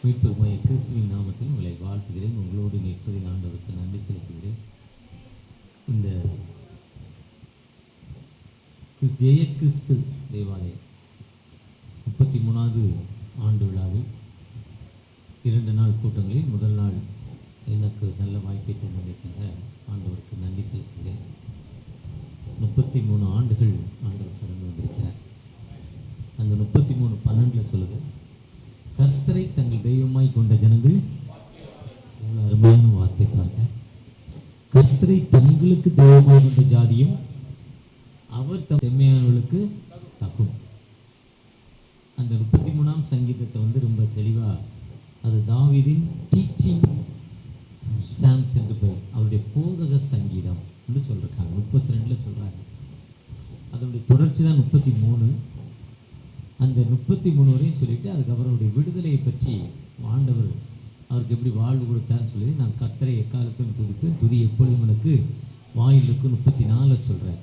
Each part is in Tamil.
மீட்பெருமாய கிறிஸ்துவின் நாமத்தில் உங்களை வாழ்த்துகிறேன். உங்களோடு நிற்பதில் ஆண்டவருக்கு நன்றி செலுத்துகிறேன். இந்த ஜெய கிறிஸ்து தேவாலயம் 33வது ஆண்டு விழாவில் 2 நாள் கூட்டங்களில் முதல் நாள் எனக்கு நல்ல வாய்ப்பை தந்தமைக்காக ஆண்டவருக்கு நன்றி செலுத்துகிறேன். 33 ஆண்டுகள் ஆண்டவர் கடந்து வந்திருக்கிறார். அந்த 33:12 சொல்லுது, கர்த்தரை தங்கள் தெய்வமாய் கொண்ட ஜனங்கள். அருமையான வார்த்தை பாருங்க. கர்த்தரை தங்களுக்கு தெய்வமாய் கொண்ட ஜாதியும் அவர் தம் செம்மையானவர்களுக்கு தகும். அந்த 33ஆம் சங்கீதத்தை ரொம்ப தெளிவாக அது தாவீதின் டீச்சிங் சாங்ஸ் என்று பேர், அவருடைய போதக சங்கீதம் என்று சொல்லியிருக்காங்க. 32 சொல்கிறாங்க. அதனுடைய தொடர்ச்சி தான் 33. அந்த 33 வரையும் சொல்லிட்டு அதுக்கப்புறம் அவருடைய விடுதலையை பற்றி ஆண்டவர் அவருக்கு எப்படி வாழ்வு கொடுத்தான்னு சொல்லி, நான் கர்த்தரை எக்காலத்திலும் துதிப்பேன், துதி எப்பொழுதும் எனக்கு வாயில் இருக்கு 34 சொல்கிறேன்.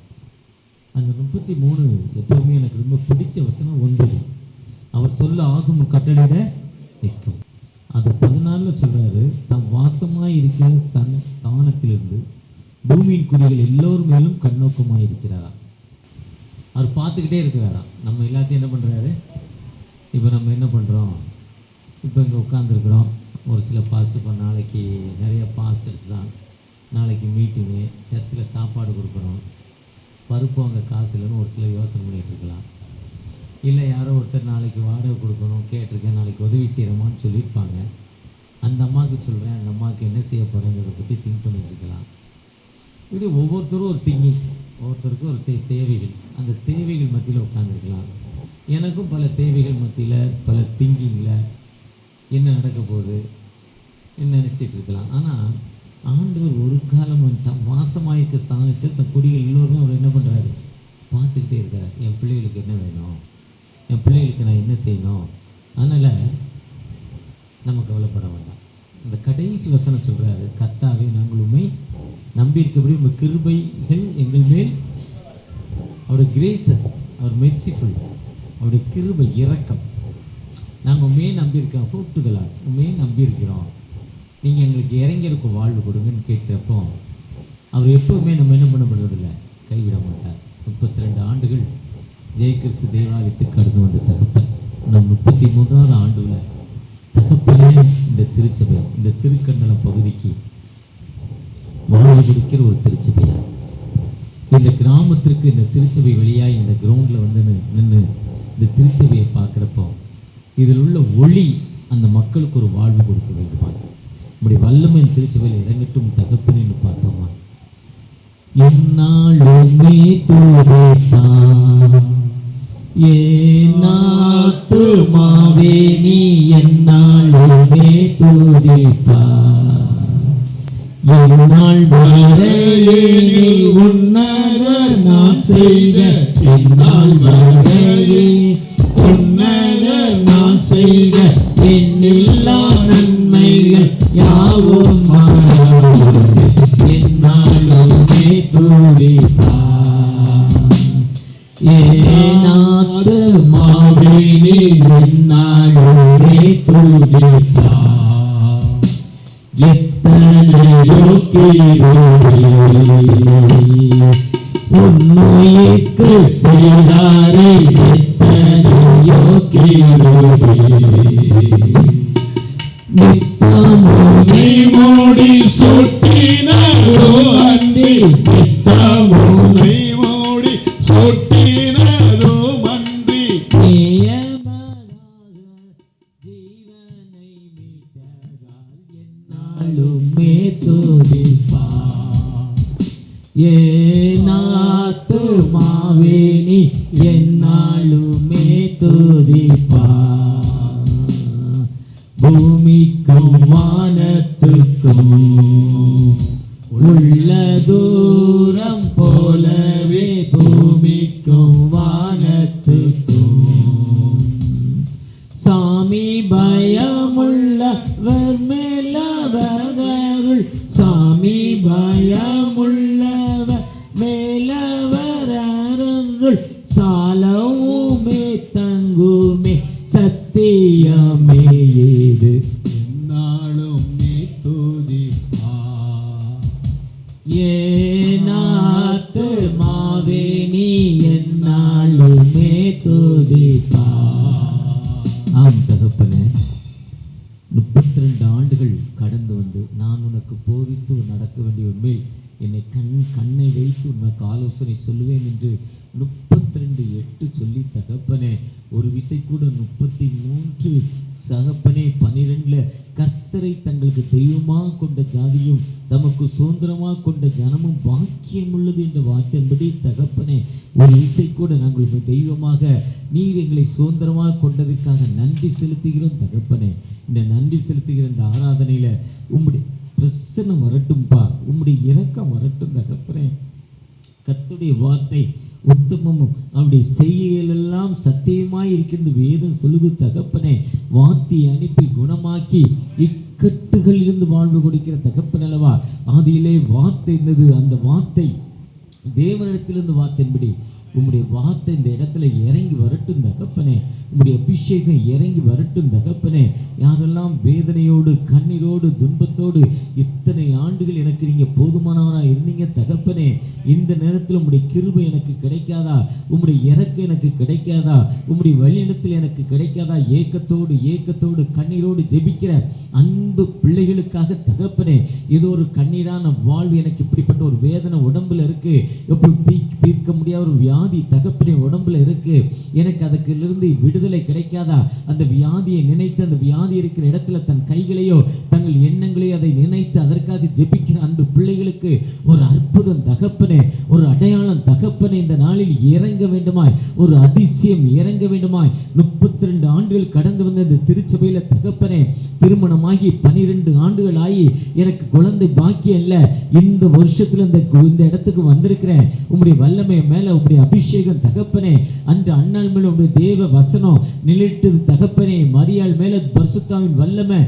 அந்த 33 எப்பவுமே எனக்கு ரொம்ப பிடிச்ச வசனம் 9, அவர் சொல்ல ஆகும் கட்டளையிட நிற்கும். அது 14 சொல்கிறாரு, தம் வாசமாய் இருக்கிற ஸ்தானத்திலிருந்து பூமியின் குடிகள் எல்லோரும் மேலும் கண்ணோக்கமாக இருக்கிறாரா. அவர் பார்த்துக்கிட்டே இருக்கிறாராம். நம்ம எல்லாத்தையும் என்ன பண்ணுறாரு, இப்போ நம்ம என்ன பண்ணுறோம், இப்போ இங்கே உட்காந்துருக்குறோம். ஒரு சில பாஸ்டர் இப்போ நாளைக்கு நிறைய பாஸ்டர்ஸ் தான் நாளைக்கு மீட்டிங்கு, சர்ச்சில் சாப்பாடு கொடுக்குறோம், பருப்பு அங்கே காசு இல்லைன்னு ஒரு சில யோசனை பண்ணிகிட்டு இருக்கலாம். இல்லை யாரோ ஒருத்தர் நாளைக்கு வாடகை கொடுக்கணும் கேட்டிருக்கேன், நாளைக்கு உதவி செய்கிறோமான்னு சொல்லியிருப்பாங்க. அந்த அம்மாவுக்கு சொல்கிறேன், அந்த அம்மாவுக்கு என்ன செய்ய போகிறேங்கிறத பற்றி திங்க் பண்ணிகிட்டு இருக்கலாம். இப்படி ஒவ்வொருத்தரும் ஒரு திங்கிங், ஒவ்வொருத்தருக்கும் ஒரு தேவைகள், அந்த தேவைகள் மத்தியில் உட்காந்துருக்கலாம். எனக்கும் பல தேவைகள் மத்தியில் பல திங்கிங்கில் என்ன நடக்க போகுது என்ன நினச்சிட்டு இருக்கலாம். ஆனால் ஆண்டவர் ஒரு காலம் தம் வாசமாயிருக்க ஸ்தானத்தை தன் குடிகள் எல்லோருமே அவர் என்ன பண்ணுறாரு, பார்த்துக்கிட்டே இருக்கிறார். என் பிள்ளைகளுக்கு என்ன வேணும், என் பிள்ளைகளுக்கு நான் என்ன செய்யணும். அதனால் நம்ம கவலைப்பட வேண்டாம். இந்த கடைசி வசனம் சொல்கிறாரு, கர்த்தாவே நாங்கள் உண்மை நம்பியிருக்கபடி உங்கள் கிருபைகள் எங்கள் மேல், அவருடைய கிரேசஸ், அவர் மெர்சிஃபுல், அவருடைய கிருபை இரக்கம், நாங்கள் உண்மையே நம்பியிருக்கோம், கூப்பிட்டுக்கலாம் உண்மையே நம்பியிருக்கிறோம், நீங்கள் எங்களுக்கு இறங்கியிருக்க வாழ்வு கொடுங்கன்னு கேட்குறப்போ அவர் எப்போவுமே நம்ம என்ன பண்ண பண்ணுறதில்லை, கைவிட மாட்டார். 32 ஆண்டுகள் ஜெய கிறிஸ்து தேவாலயத்துக்கு கடந்து வந்த தகப்பன், நம் 33வது ஆண்டுல தகப்பனே இந்த திருச்சபை, இந்த திருக்கண்டலம் பகுதிக்கு வாழ்வு கொடுக்கிற ஒரு திருச்சபையா, இந்த கிராமத்திற்கு இந்த திருச்சபை வழியாக இந்த கிரவுண்டில் நின்று இந்த திருச்சபையை பார்க்குறப்போ இதில் உள்ள ஒளி அந்த மக்களுக்கு ஒரு வாழ்வு கொடுக்க வேண்டுமா. நம்முடைய வல்லமை இந்த திருச்சபையில் இறங்கட்டும் தகப்பனு பார்ப்போமா. என்னாலுமே தூரப்பா ஏனாத்துமாவே நீ என்னாலுமே தூதிப்பா, என்னால் வரையே உன்னத நான் செய்த, என்னால் வரையே உன்னத நான் செய்த என்னில்லா நன்மைகள் யாவும் என்னாலுமே தூதிப்பா, ஏனாத்துமாவே நீ என்னாலுமே தூதிப்பா, எத்தனையோ உன்னுயிர்க்கு செய்தாரே, எத்தனையோ நித்தமுனை மூடி சொட்டினதோ அன்றி, நித்தமுனை மூடி சொட்டினதோ அன்றி, ஜீவனை மீட்டதால் என்னாலுமே துதிப்பா, ஏனாத்துமாவே நீ என்னாலுமே துதிப்பா, பூமிக்கும் வானத்துக்கும் உள்ள தூரம் போலவே, பூமிக்கும் வானத்துக்கும் சாமி பயமுள்ளவர் மேலவருள், சாமி பயமுள்ளவர் மேலவர் அருள், சாலவுமே தங்குமே சத்தியமே ஏது கர்த்தாவே நீ என்னாலுமே துதிப்பா. ஆம் தகப்பனே, 32 ஆண்டுகள் கடந்து வந்து நான் உனக்கு போதித்து நடக்க வேண்டிய உண்மை என்னை கண்ணை வைத்து உனக்கு ஆலோசனை சொல்லுவேன் என்று 32:8 சொல்லி தகப்பனே, ஒரு விசை கூட 33 தகப்பனே 12 கர்த்தரை தங்களுக்கு தெய்வமாக கொண்ட ஜாதியும் தமக்கு சுதந்திரமாக கொண்ட ஜனமும் பாக்கியம் உள்ளது என்ற வார்த்தையின்படி தகப்பனே, ஒரு விசை கூட நாங்கள் தெய்வமாக நீர் எங்களை சுதந்திரமாக கொண்டதற்காக நன்றி செலுத்துகிறோம் தகப்பனே. இந்த நன்றி செலுத்துகிற இந்த ஆராதனையில உம்முடைய பிரசன்னம் வரட்டும்பா, உம்முடைய இரக்கம் வரட்டும் தகப்பனே. கர்த்தருடைய வார்த்தை உத்தமமும் அவருடைய செய்கைகளெல்லாம் சத்தியமாய் இருக்கின்ற வேதம் சொல்லுது தகப்பனே. வார்த்தையை அனுப்பி குணமாக்கி இக்கட்டுகளிலிருந்து வாழ்வு கொடுக்கிற தகப்பன் அல்லவா. ஆதியிலே வார்த்தை இருந்தது, அந்த வார்த்தை தேவனிடத்திலிருந்து வார்த்தையின்படி உம்முடைய வார்த்தை இந்த இடத்துல இறங்கி வரட்டும் தகப்பனே. உம்முடைய அபிஷேகம் இறங்கி வரட்டும் தகப்பனே. யாரெல்லாம் வேதனையோடு கண்ணீரோடு துன்பத்தோடு இத்தனை ஆண்டுகள் எனக்கு நீங்க போதுமானவராக இருந்தீங்க தகப்பனே, இந்த நேரத்தில் உம்முடைய கிருபை எனக்கு கிடைக்காதா, உம்முடைய இறக்கம் எனக்கு கிடைக்காதா, உம்முடைய வழியிடத்தில் எனக்கு கிடைக்காதா, ஏக்கத்தோடு கண்ணீரோடு ஜெபிக்கிற அன்பு பிள்ளைகளுக்காக தகப்பனே, ஏதோ ஒரு கண்ணீரான வாழ்வு எனக்கு இப்படிப்பட்ட ஒரு வேதனை உடம்புல இருக்கு, எப்படி தீர்க்க முடியாத ஒரு வியாதி தகப்பனே உடம்புல இருக்கு, எனக்கு அதுக்கிலிருந்து விடுதலை கிடைக்காதா, அந்த வியாதியை நினைத்து அந்த வியாதி இருக்கிற இடத்துல தன் கைகளையோ தங்கள் எண்ணங்களையோ அதை நினைத்து அதற்காக ஜெபிக்கிற அன்பு பிள்ளைகளுக்கு ஒரு அற்புதம் தகப்பனே, ஒரு அடையாளம் தகப்பனே இந்த நாளில் இறங்க வேண்டுமாய், ஒரு அதிசயம் இறங்க வேண்டுமாய். 32 ஆண்டுகள் கடந்து வந்த இந்த திருச்சபையில தகப்பனே, திருமணமாகி 12 ஆண்டுகள் ஆகி எனக்கு குழந்தை பாக்கியம் இல்லை. இந்த வருஷத்துல இந்த இடத்துக்கு வந்திருக்கிறேன். உம்முடைய வல்லமை மேல உம்முடைய அபிஷேகம் தகப்பனே, அன்று அண்ணாள் மேல உம்முடைய தேவ வசனம் நிழலிட்டது தகப்பனே. மரியாள் மேல பரிசுத்தாவின் வல்லமை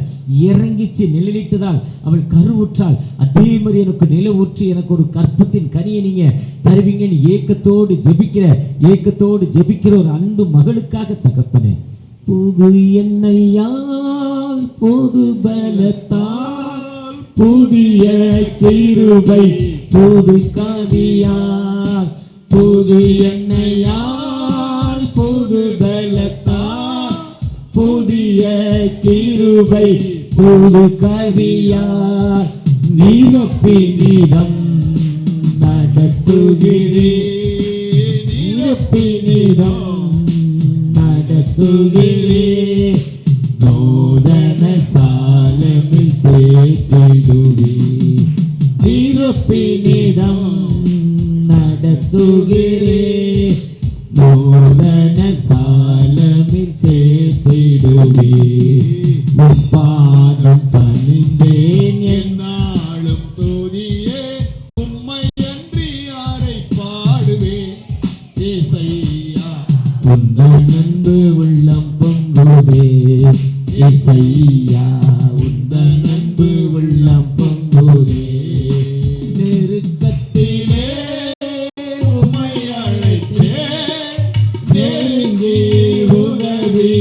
இறங்கிச்சு நிழலிட்டதால் அவள் கருவுற்றாள். அதே மாதிரி எனக்கு நிலவுற்று எனக்கு ஒரு கற்பத்தின் கனியை நீங்க தருவீங்கன்னு ஏக்கத்தோடு ஜெபிக்கிற ஒரு அன்பு மகளுக்காக தகப்பனே, புது எண்ணெயால் புது பலத்தால் புதிய கிருபை புது கவியால், புது எண்ணெயால் புது பலத்தால் புதிய கிருபை புது கவியால் நீரப்பினிடம் நடத்துகிறேன், நூதன சாலமில் சேர்த்திடுவே, நீரப்பினிடம் நடத்துகிறே, நூதன சாலமில் சேர்த்திடுவே. முப்பாதம் பணிந்தேன் என்னாலும் துதியே, உம்மை அன்றி யாரை பாடுவேன் ஏசையா, உந்தன் அன்பு உள்ளம் பொங்குதே ஏசையா, உந்தன் அன்பு உள்ளம் பொங்குதே. நெருக்கத்திலே உம்மை அழைத்தேன், நெருங்கி உதவி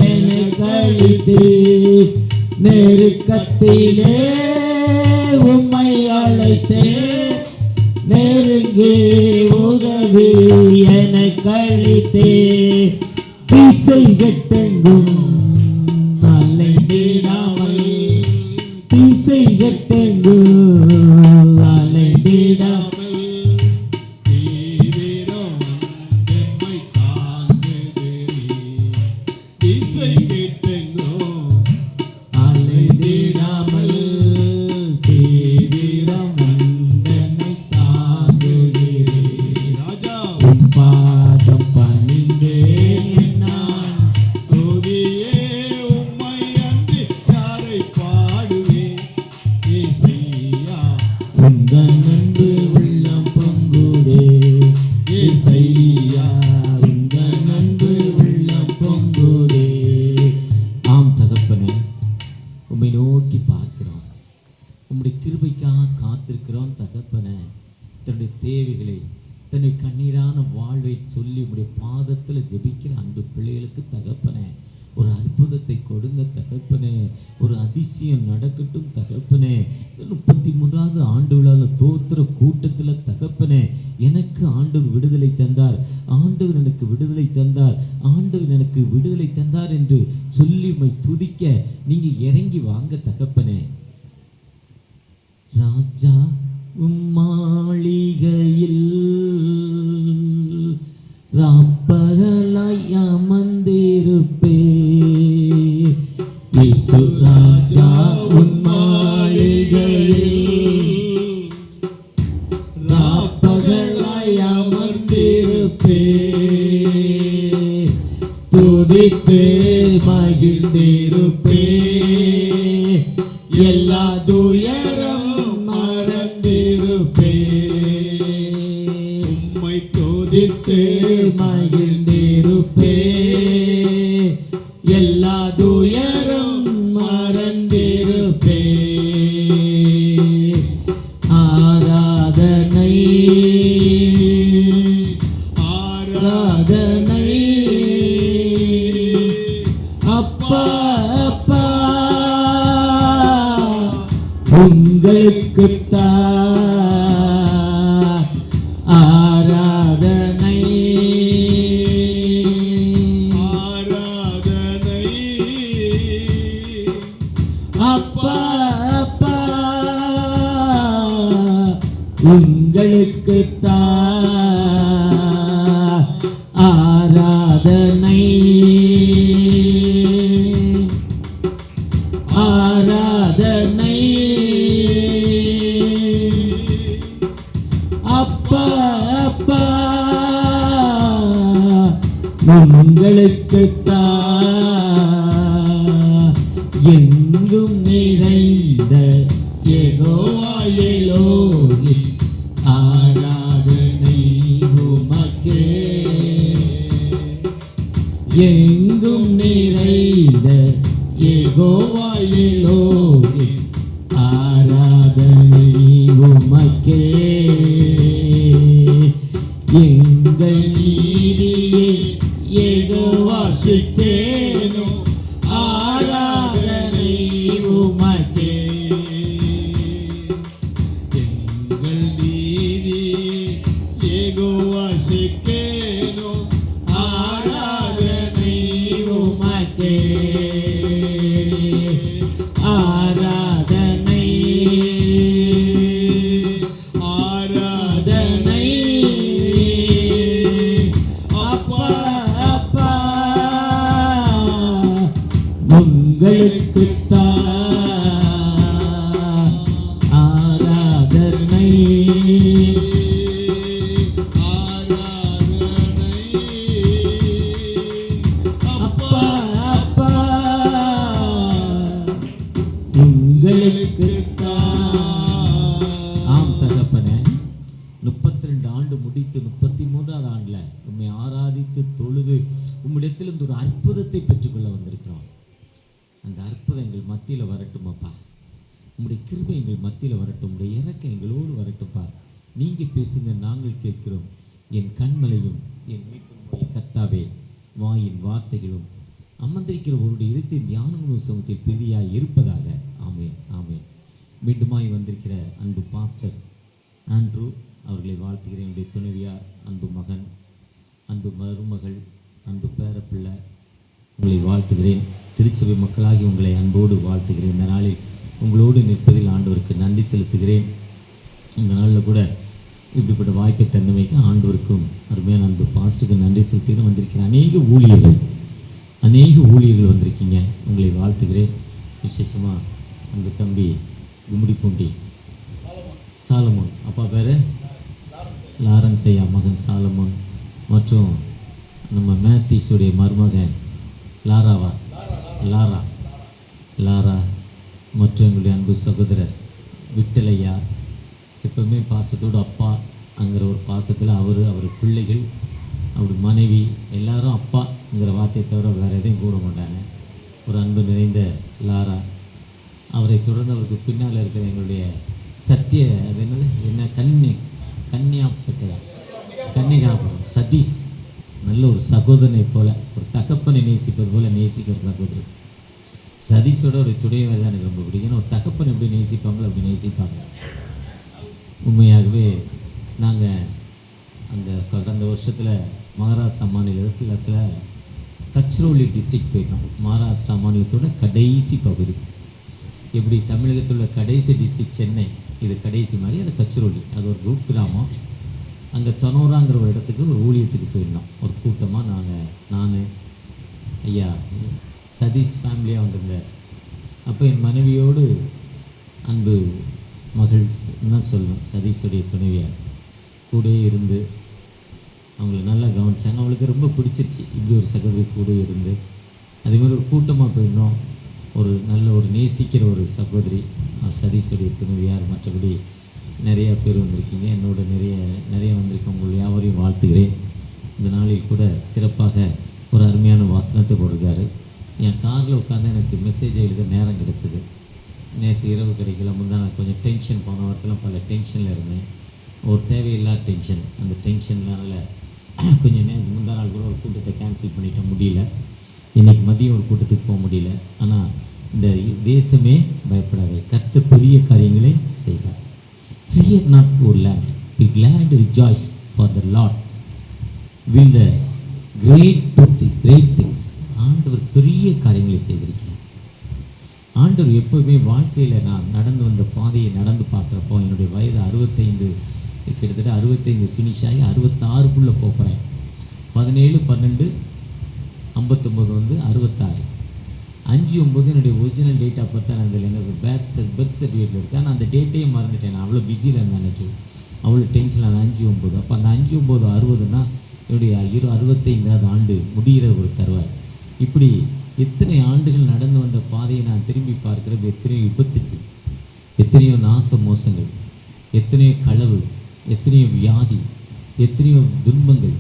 எனக்கு அளித்தேன், நெருக்கத்திலே உம்மை அழைத்தேன், நெருங்கி உதவி எனக்கு அளித்தேன். திசை கெட்டெங்கும் அலைந்திடாமல், திசை கெட்டெங்கும் அலைந்திடாமல், தீவிரம் எம்மை காண்கிறீர். திசை கெட்டெங்கும் அலைந்திடாமல், தீவிரம் என்னை தாங்குகிறீர். ராஜா உம் பாதம் பணிந்தேன் நான் துதியே, உம்மை அன்றி யாரை பாடுவேன் ஏசையா, உந்தன் அன்பு உள்ளம் பொங்குதே ஏசையா, உந்தன் அன்பு உள்ளம் பொங்குதே. ஆம் தகப்பனே, உம்மை நோக்கி பார்க்கிறோம், உம்முடைய கிருபைக்காக காத்திருக்கிறோம் தகப்பனே. தன்னுடைய தேவைகளை தன்னுடைய கண்ணீரான வாழ்வை சொல்லி உம்முடைய பாதத்தில் ஜெபிக்கிற அன்பு பிள்ளைகளுக்கு தகப்பனே, ஒரு அற்புதத்தை கொடுங்க தகப்பனே, ஒரு அதிசயம் நடக்கட்டும் தகப்பனே. 33வது ஆண்டு விழாவில் தோத்திர கூட்டத்தில் தகப்பனே, எனக்கு ஆண்டவர் விடுதலை தந்தார், ஆண்டவர் எனக்கு விடுதலை தந்தார், ஆண்டவர் எனக்கு விடுதலை தந்தார் என்று சொல்லி துதிக்க நீங்க இறங்கி வாங்க தகப்பனே. ராஜா மாளிகையில் ராப்பகலாய் அமர்ந்திருப்பே, இயேசு ராஜா உன் மாளிகையில் ராப்பகலாய் அமர்ந்திருப்பே, துதித்து மகிழ்ந்திருப்பே, எல்லா துயரம் மறந்திருப்பே, உம்மை துதித்து மகிழ்ந்திருப்பே, எல்லா துயரம் மறந்திருப்பே. ஆராதனை ஆராதனை அப்பா அப்பா உங்களுக்குத்தான் ஆராதனை ஆராதனை அப்பா அப்பா உங்களுக்குத்தான் ஆராதனை ஆராதனை அப்பா அப்பா உங்களுக்குத்தான் எங்கும் நிறைந்த யெகோவா எலோஹி, ஆராதனை உமக்கே. எங்கும் நிறைந்த யெகோவா எலோஹி, ஆராதனை உமக்கே. எங்கள் நீதியே யெகோவா சிச்சேனோ, ஆராதனை உமக்கே. எங்கள் நீதியே யெகோவா சிச்சேனோ, ஆராதனை உமக்கே. ஆராதனை ஆராதனை அப்பா அப்பா உங்களுக்குத்தான் ஆராதனை ஆராதனை அப்பா அப்பா உங்களுக்குத்தான். ஆம் தகப்பனே, 32 ஆண்டு முடித்து 33வது ஆண்டுல உம்மை ஆராதித்து தொழுது உம்மிடத்திலிருந்து ஒரு அற்புதத்தை பெற்றுக்கொள்ள வந்திருக்கிறோம். அந்த அற்புதம் எங்கள் மத்தியில் வரட்டும் அப்பா. உம்முடைய கிருபை எங்கள் மத்தியில் வரட்டும், உம்முடைய இறக்கம் எங்களோடு வரட்டும்ப்பா. நீங்க பேசுங்க, நாங்கள் கேட்கிறோம். என் கண்மலையும் என் மீட்பும் கர்த்தாவே, வாயின் வார்த்தைகளும் அமர்ந்திருக்கிற ஒருடைய இருத்தை தியானமும் சமூகத்தில் பிரிதியாய் இருப்பதாக. ஆமேன் ஆமேன். மீண்டுமாய் வந்திருக்கிற அன்பு பாஸ்டர் ஆண்ட்ரூ அவர்களை வாழ்த்துகிறேன். என்னுடைய துணைவியார், அன்பு மகன், அன்பு மருமகள், அன்பு பேரப்பிள்ளை, உங்களை வாழ்த்துகிறேன். திருச்சபை மக்களாகி உங்களை அன்போடு வாழ்த்துகிறேன். இந்த நாளில் உங்களோடு நிற்பதில் ஆண்டவருக்கு நன்றி செலுத்துகிறேன். இந்த நாளில் கூட இப்படிப்பட்ட வாய்ப்பை தந்தமைக்கு ஆண்டவருக்கும் அருமையான அன்பு பாஸ்டருக்கு நன்றி செலுத்துகிறேன். வந்திருக்கிற அநேக ஊழியர்கள் வந்திருக்கீங்க, உங்களை வாழ்த்துகிறேன். விசேஷமாக அந்த தம்பி கும்மிடிப்பூண்டி சாலமோன், அப்பா பேர் லாரன்ஸ் ஐயா, மகன் சாலமோன், மற்றும் நம்ம மேத்தீஸுடைய மருமகன் லாரா மற்றும் எங்களுடைய அன்பு சகோதரர் விட்டலையா, எப்பவுமே பாசத்தோடு அப்பா அங்கிற ஒரு பாசத்தில் அவர் பிள்ளைகள், அவர் மனைவி எல்லாரும் அப்பாங்கிற வார்த்தையை தவிர வேறு எதையும் கூட மாட்டாங்க. ஒரு அன்பு நிறைந்த லாரா, அவரை தொடர்ந்து அவருக்கு பின்னால் இருக்கிற எங்களுடைய சத்திய, அது என்னது என்ன கன்னியாப்பட்டையா, கன்னிகாபுரம் சதீஷ், நல்ல ஒரு சகோதரனை போல, ஒரு தகப்பனை நேசிப்பது போல நேசிக்கிற சகோதரி. சதீஷோட ஒரு துணைவர் தான் எனக்கு ரொம்ப பிடிக்கும். ஒரு தகப்பன் எப்படி நேசிப்பாங்களோ அப்படி நேசிப்பாங்க. உண்மையாகவே நாங்கள் அந்த கடந்த வருஷத்தில் மகாராஷ்டிரா மாநிலத்தில் கச்ரோலி டிஸ்ட்ரிக்ட் போயிட்டோம். மகாராஷ்டிரா மாநிலத்தோட கடைசி பகுதி. எப்படி தமிழகத்தில் உள்ள கடைசி டிஸ்ட்ரிக்ட் சென்னை, இது கடைசி மாதிரி, அது கச்ரோலி. அது ஒரு குரூப் கிராமம். அங்கே தனோராங்கிற ஒரு இடத்துக்கு ஒரு ஊழியத்துக்கு போயிருந்தோம். ஒரு கூட்டமாக நான் ஐயா சதீஷ் ஃபேமிலியாக வந்திருந்தார். அப்போ என் மனைவியோடு அன்பு மகள் தான் சொல்லணும், சதீஷுடைய துணைவியார் கூட இருந்து அவங்கள நல்லா கவனிச்சாங்க. அவங்களுக்கு ரொம்ப பிடிச்சிருச்சு இப்படி ஒரு சகோதரி கூட இருந்து. அதேமாதிரி ஒரு கூட்டமாக போயிருந்தோம். ஒரு நல்ல ஒரு நேசிக்கிற ஒரு சகோதரி சதீஷுடைய துணைவியார். மற்றபடி நிறையா பேர் வந்திருக்கீங்க, என்னோட நிறைய வந்திருக்கேன். உங்கள் யாவரையும் வாழ்த்துகிறேன். இந்த நாளில் கூட சிறப்பாக ஒரு அருமையான வாசனத்தை போட்டிருக்காரு. என் காரில் உட்காந்து எனக்கு மெசேஜ் எழுத நேரம் கிடச்சிது. நேற்று இரவு கிடைக்கல, முந்தா நான் கொஞ்சம் டென்ஷன், போன வாரத்தில் பல டென்ஷனில் இருந்தேன். ஒரு தேவையில்லாத டென்ஷன். அந்த டென்ஷன்னால கொஞ்சம் முந்தா நாள் கூட ஒரு கூட்டத்தை கேன்சல் பண்ணிட்ட முடியல. இன்றைக்கி மதியம் ஒரு கூட்டத்துக்கு போக முடியல. ஆனால் இந்த தேசமே பயப்படாதே, கர்த்தர் பெரிய காரியங்களை செய்கிறார். Fear not, O land, be glad, rejoice, for the Lord will the great things. ஆண்டவர் பெரிய காரியங்களை செய்திருக்கிறார். ஆண்டவர் எப்போவுமே வாழ்க்கையில் நான் நடந்து வந்த பாதையை நடந்து பார்க்குறப்போ, என்னுடைய வயது 65, கிட்டத்தட்ட 65 ஃபினிஷ் ஆகி 66க்குள்ளே போகிறேன். 17, 12, 59 வந்து 66, 5/9 என்னுடைய ஒரிஜினல் டேட். அப்போ தான் அதில் எனக்கு பர்த் சர்டிஃபிகேட்டில் இருக்குது. ஆனால் அந்த டேட்டையே மறந்துட்டேன். நான் அவ்வளோ பிஸியில் இருந்தேன் அன்றைக்கி, அவ்வளோ டென்ஷன். அந்த 5/9, அப்போ அந்த 5/9 60னா என்னுடைய 65வது ஆண்டு முடிகிற ஒரு தருவாய். இப்படி எத்தனை ஆண்டுகள் நடந்து வந்த பாதையை நான் திரும்பி பார்க்குறது. எத்தனையோ விபத்துக்கு, எத்தனையோ நாச மோசங்கள், எத்தனையோ களவு, எத்தனையோ வியாதி, எத்தனையோ துன்பங்கள்.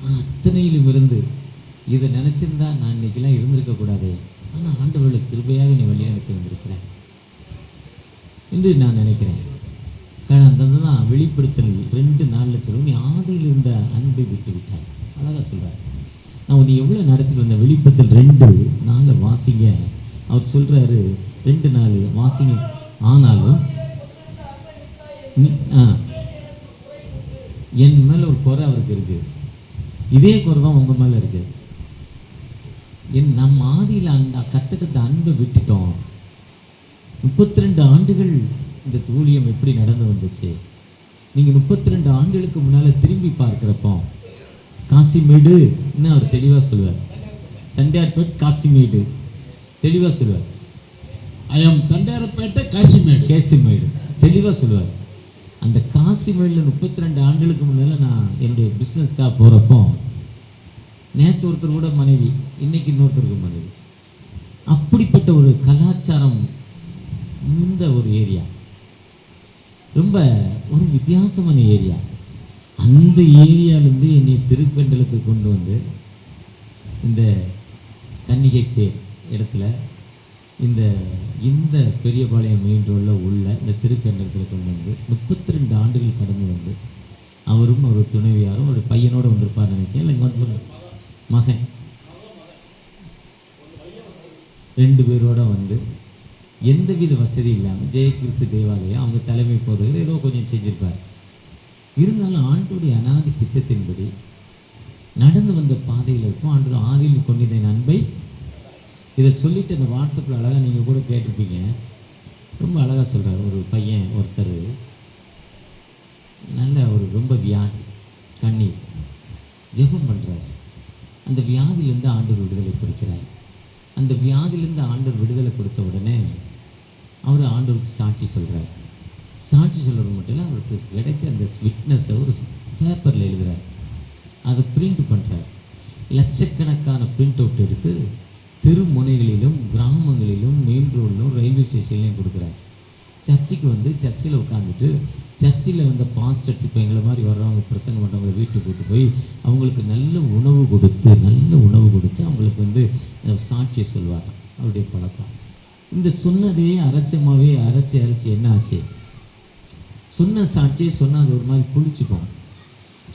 ஆனால் அத்தனையிலும் இருந்து இதை நினச்சிருந்தா நான் இன்றைக்கெல்லாம் இருந்திருக்கக்கூடாது. ஆனால் ஆண்டவர்களுக்கு கிருபையாக நீ வழிநடத்தி வந்திருக்கிறேன் என்று நான் நினைக்கிறேன். அந்த தான் வெளிப்படுத்தல் 2 நாளில் சொல்லுவோம், நீ ஆதியில் இருந்த அன்பை விட்டு விட்டாய். அழகாக சொல்கிறார். நான் நீ எவ்வளோ நடத்திட்டு வந்த வெளிப்படுத்தல் 2:4 வாசிங்க. அவர் சொல்கிறாரு 2:4 வாசிங்க. ஆனாலும் என் மேலே ஒரு குறை அவருக்கு இருக்குது, இதே குறை தான் உங்கள் மேலே இருக்குது. நம்ம ஆதியில் அந்த கற்றுக்கிட்ட அன்பை விட்டுட்டோம். 32 ஆண்டுகள் இந்த ஊழியம் எப்படி நடந்து வந்துச்சு. நீங்கள் 32 ஆண்டுகளுக்கு முன்னால் திரும்பி பார்க்குறப்போ, காசிமேடு இன்னும் அவர் தெளிவாக சொல்லுவார். தண்டையார்பேட் காசிமேடு தெளிவாக சொல்லுவார். தண்டையார்பேட்டை காசிமேடு தெளிவாக சொல்லுவார். அந்த காசிமேடில் 32 ஆண்டுகளுக்கு முன்னால் நான் என்னுடைய பிஸ்னஸ்க்காக போகிறப்போ, நேற்று ஒருத்தர் கூட மனைவி, இன்னைக்கு இன்னொருத்தருக்கு மனைவி. அப்படிப்பட்ட ஒரு கலாச்சாரம் இந்த ஒரு ஏரியா, ரொம்ப ஒரு வித்தியாசமான ஏரியா. அந்த ஏரியாவிலேருந்து என்னை திருக்கண்டலத்துக்கு கொண்டு வந்து இந்த கன்னிகை பேர் இடத்துல இந்த பெரியபாளையம் மெயின் ரோடில் உள்ள இந்த திருக்கண்டலத்தில் கொண்டு வந்து 32 ஆண்டுகள் கடந்து வந்து, அவரும் அவர் துணைவியாரும் ஒரு பையனோடு வந்திருப்பார் நினைக்கிறேன். இல்லை வந்து மகன் 2 பேரோட வந்து எந்தவித வசதி இல்லாமல் ஜெயகிறிஸ்து தேவாலயம் அவங்க தலைமை போதகர் ஏதோ கொஞ்சம் செஞ்சிருப்பார். இருந்தாலும் ஆண்டோடைய அநாதி சித்தத்தின்படி நடந்து வந்த பாதையில் இருக்கும். ஆண்டு ஆதியில் கொண்டிருந்த அன்பை இதை சொல்லிட்டு அந்த வாட்ஸ்அப்பில் அழகாக நீங்கள் கூட கேட்டிருப்பீங்க. ரொம்ப அழகாக சொல்கிறார். ஒரு பையன் ஒருத்தர் நல்ல ஒரு ரொம்ப வியாதி, கண்ணீர் ஜெபம் பண்ணுறார். அந்த வியாதியிலேருந்து ஆண்டவர் விடுதலை கொடுக்கிறார். அந்த வியாதியிலேருந்து ஆண்டவர் விடுதலை கொடுத்த உடனே அவர் ஆண்டவருக்கு சாட்சி சொல்கிறார். சாட்சி சொல்கிறது மட்டும் இல்லை, அவருக்கு கிடைத்த அந்த விட்னஸை ஒரு பேப்பரில் எழுதுகிறார். அதை பிரிண்ட் பண்ணுறார். லட்சக்கணக்கான பிரிண்ட் அவுட் எடுத்து தெருமுனைகளிலும் கிராமங்களிலும் மெயின் ரோட்லும் ரயில்வே ஸ்டேஷன்லையும் கொடுக்குறார். சர்ச்சுக்கு வந்து சர்ச்சில் உட்காந்துட்டு சர்ச்சில் வந்த பாஸ்டர்ஸ் இப்போ எங்களை மாதிரி வர்றவங்க பிரசங்கம் பண்ணுறவங்களை வீட்டுக்கு கூட்டு போய் அவங்களுக்கு நல்ல உணவு கொடுத்து அவங்களுக்கு வந்து சாட்சியை சொல்லுவார். அவருடைய பழக்கம். இந்த சொன்னதே அரைச்சி என்ன ஆச்சு, சொன்ன சாட்சியை சொன்னால் அது ஒரு மாதிரி புளிச்சுக்கும்.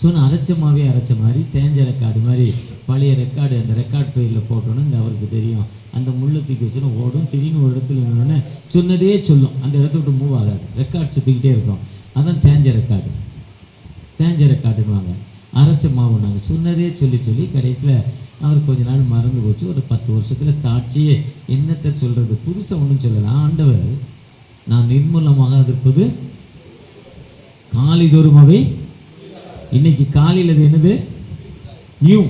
சொன்ன அரைச்சமாவே அரைச்ச மாதிரி தேஞ்ச ரெக்கார்டு மாதிரி பழைய ரெக்கார்டு அந்த ரெக்கார்ட் பிளேயரில் போட்டோன்னு இங்கே அவருக்கு தெரியும். அந்த முள்ளை தூக்கி வச்சுன்னா ஓடும். திடீர்னு ஒரு இடத்துல நின்னோடனே சொன்னதே சொல்லும். அந்த இடத்த விட்டு மூவ் ஆகாது. ரெக்கார்டு சுற்றிக்கிட்டே இருக்கும். அதான் தேஞ்ச ரெக்கார்டு. தேஞ்ச ரெக்கார்டுன்னுவாங்க. அரைச்ச மாவு நாங்கள் சொன்னதே சொல்லி சொல்லி கடைசியில் அவர் கொஞ்ச நாள் மறந்து போச்சு. ஒரு 10 வருஷத்தில் சாட்சியே என்னத்தை சொல்கிறது, புதுசாக ஒன்றும் சொல்லலாம். ஆண்டவர் நான் நிர்மூலமாக இருப்பது காலைதோறுமாவே. இன்னைக்கு காலையில் அது என்னது? நியூ.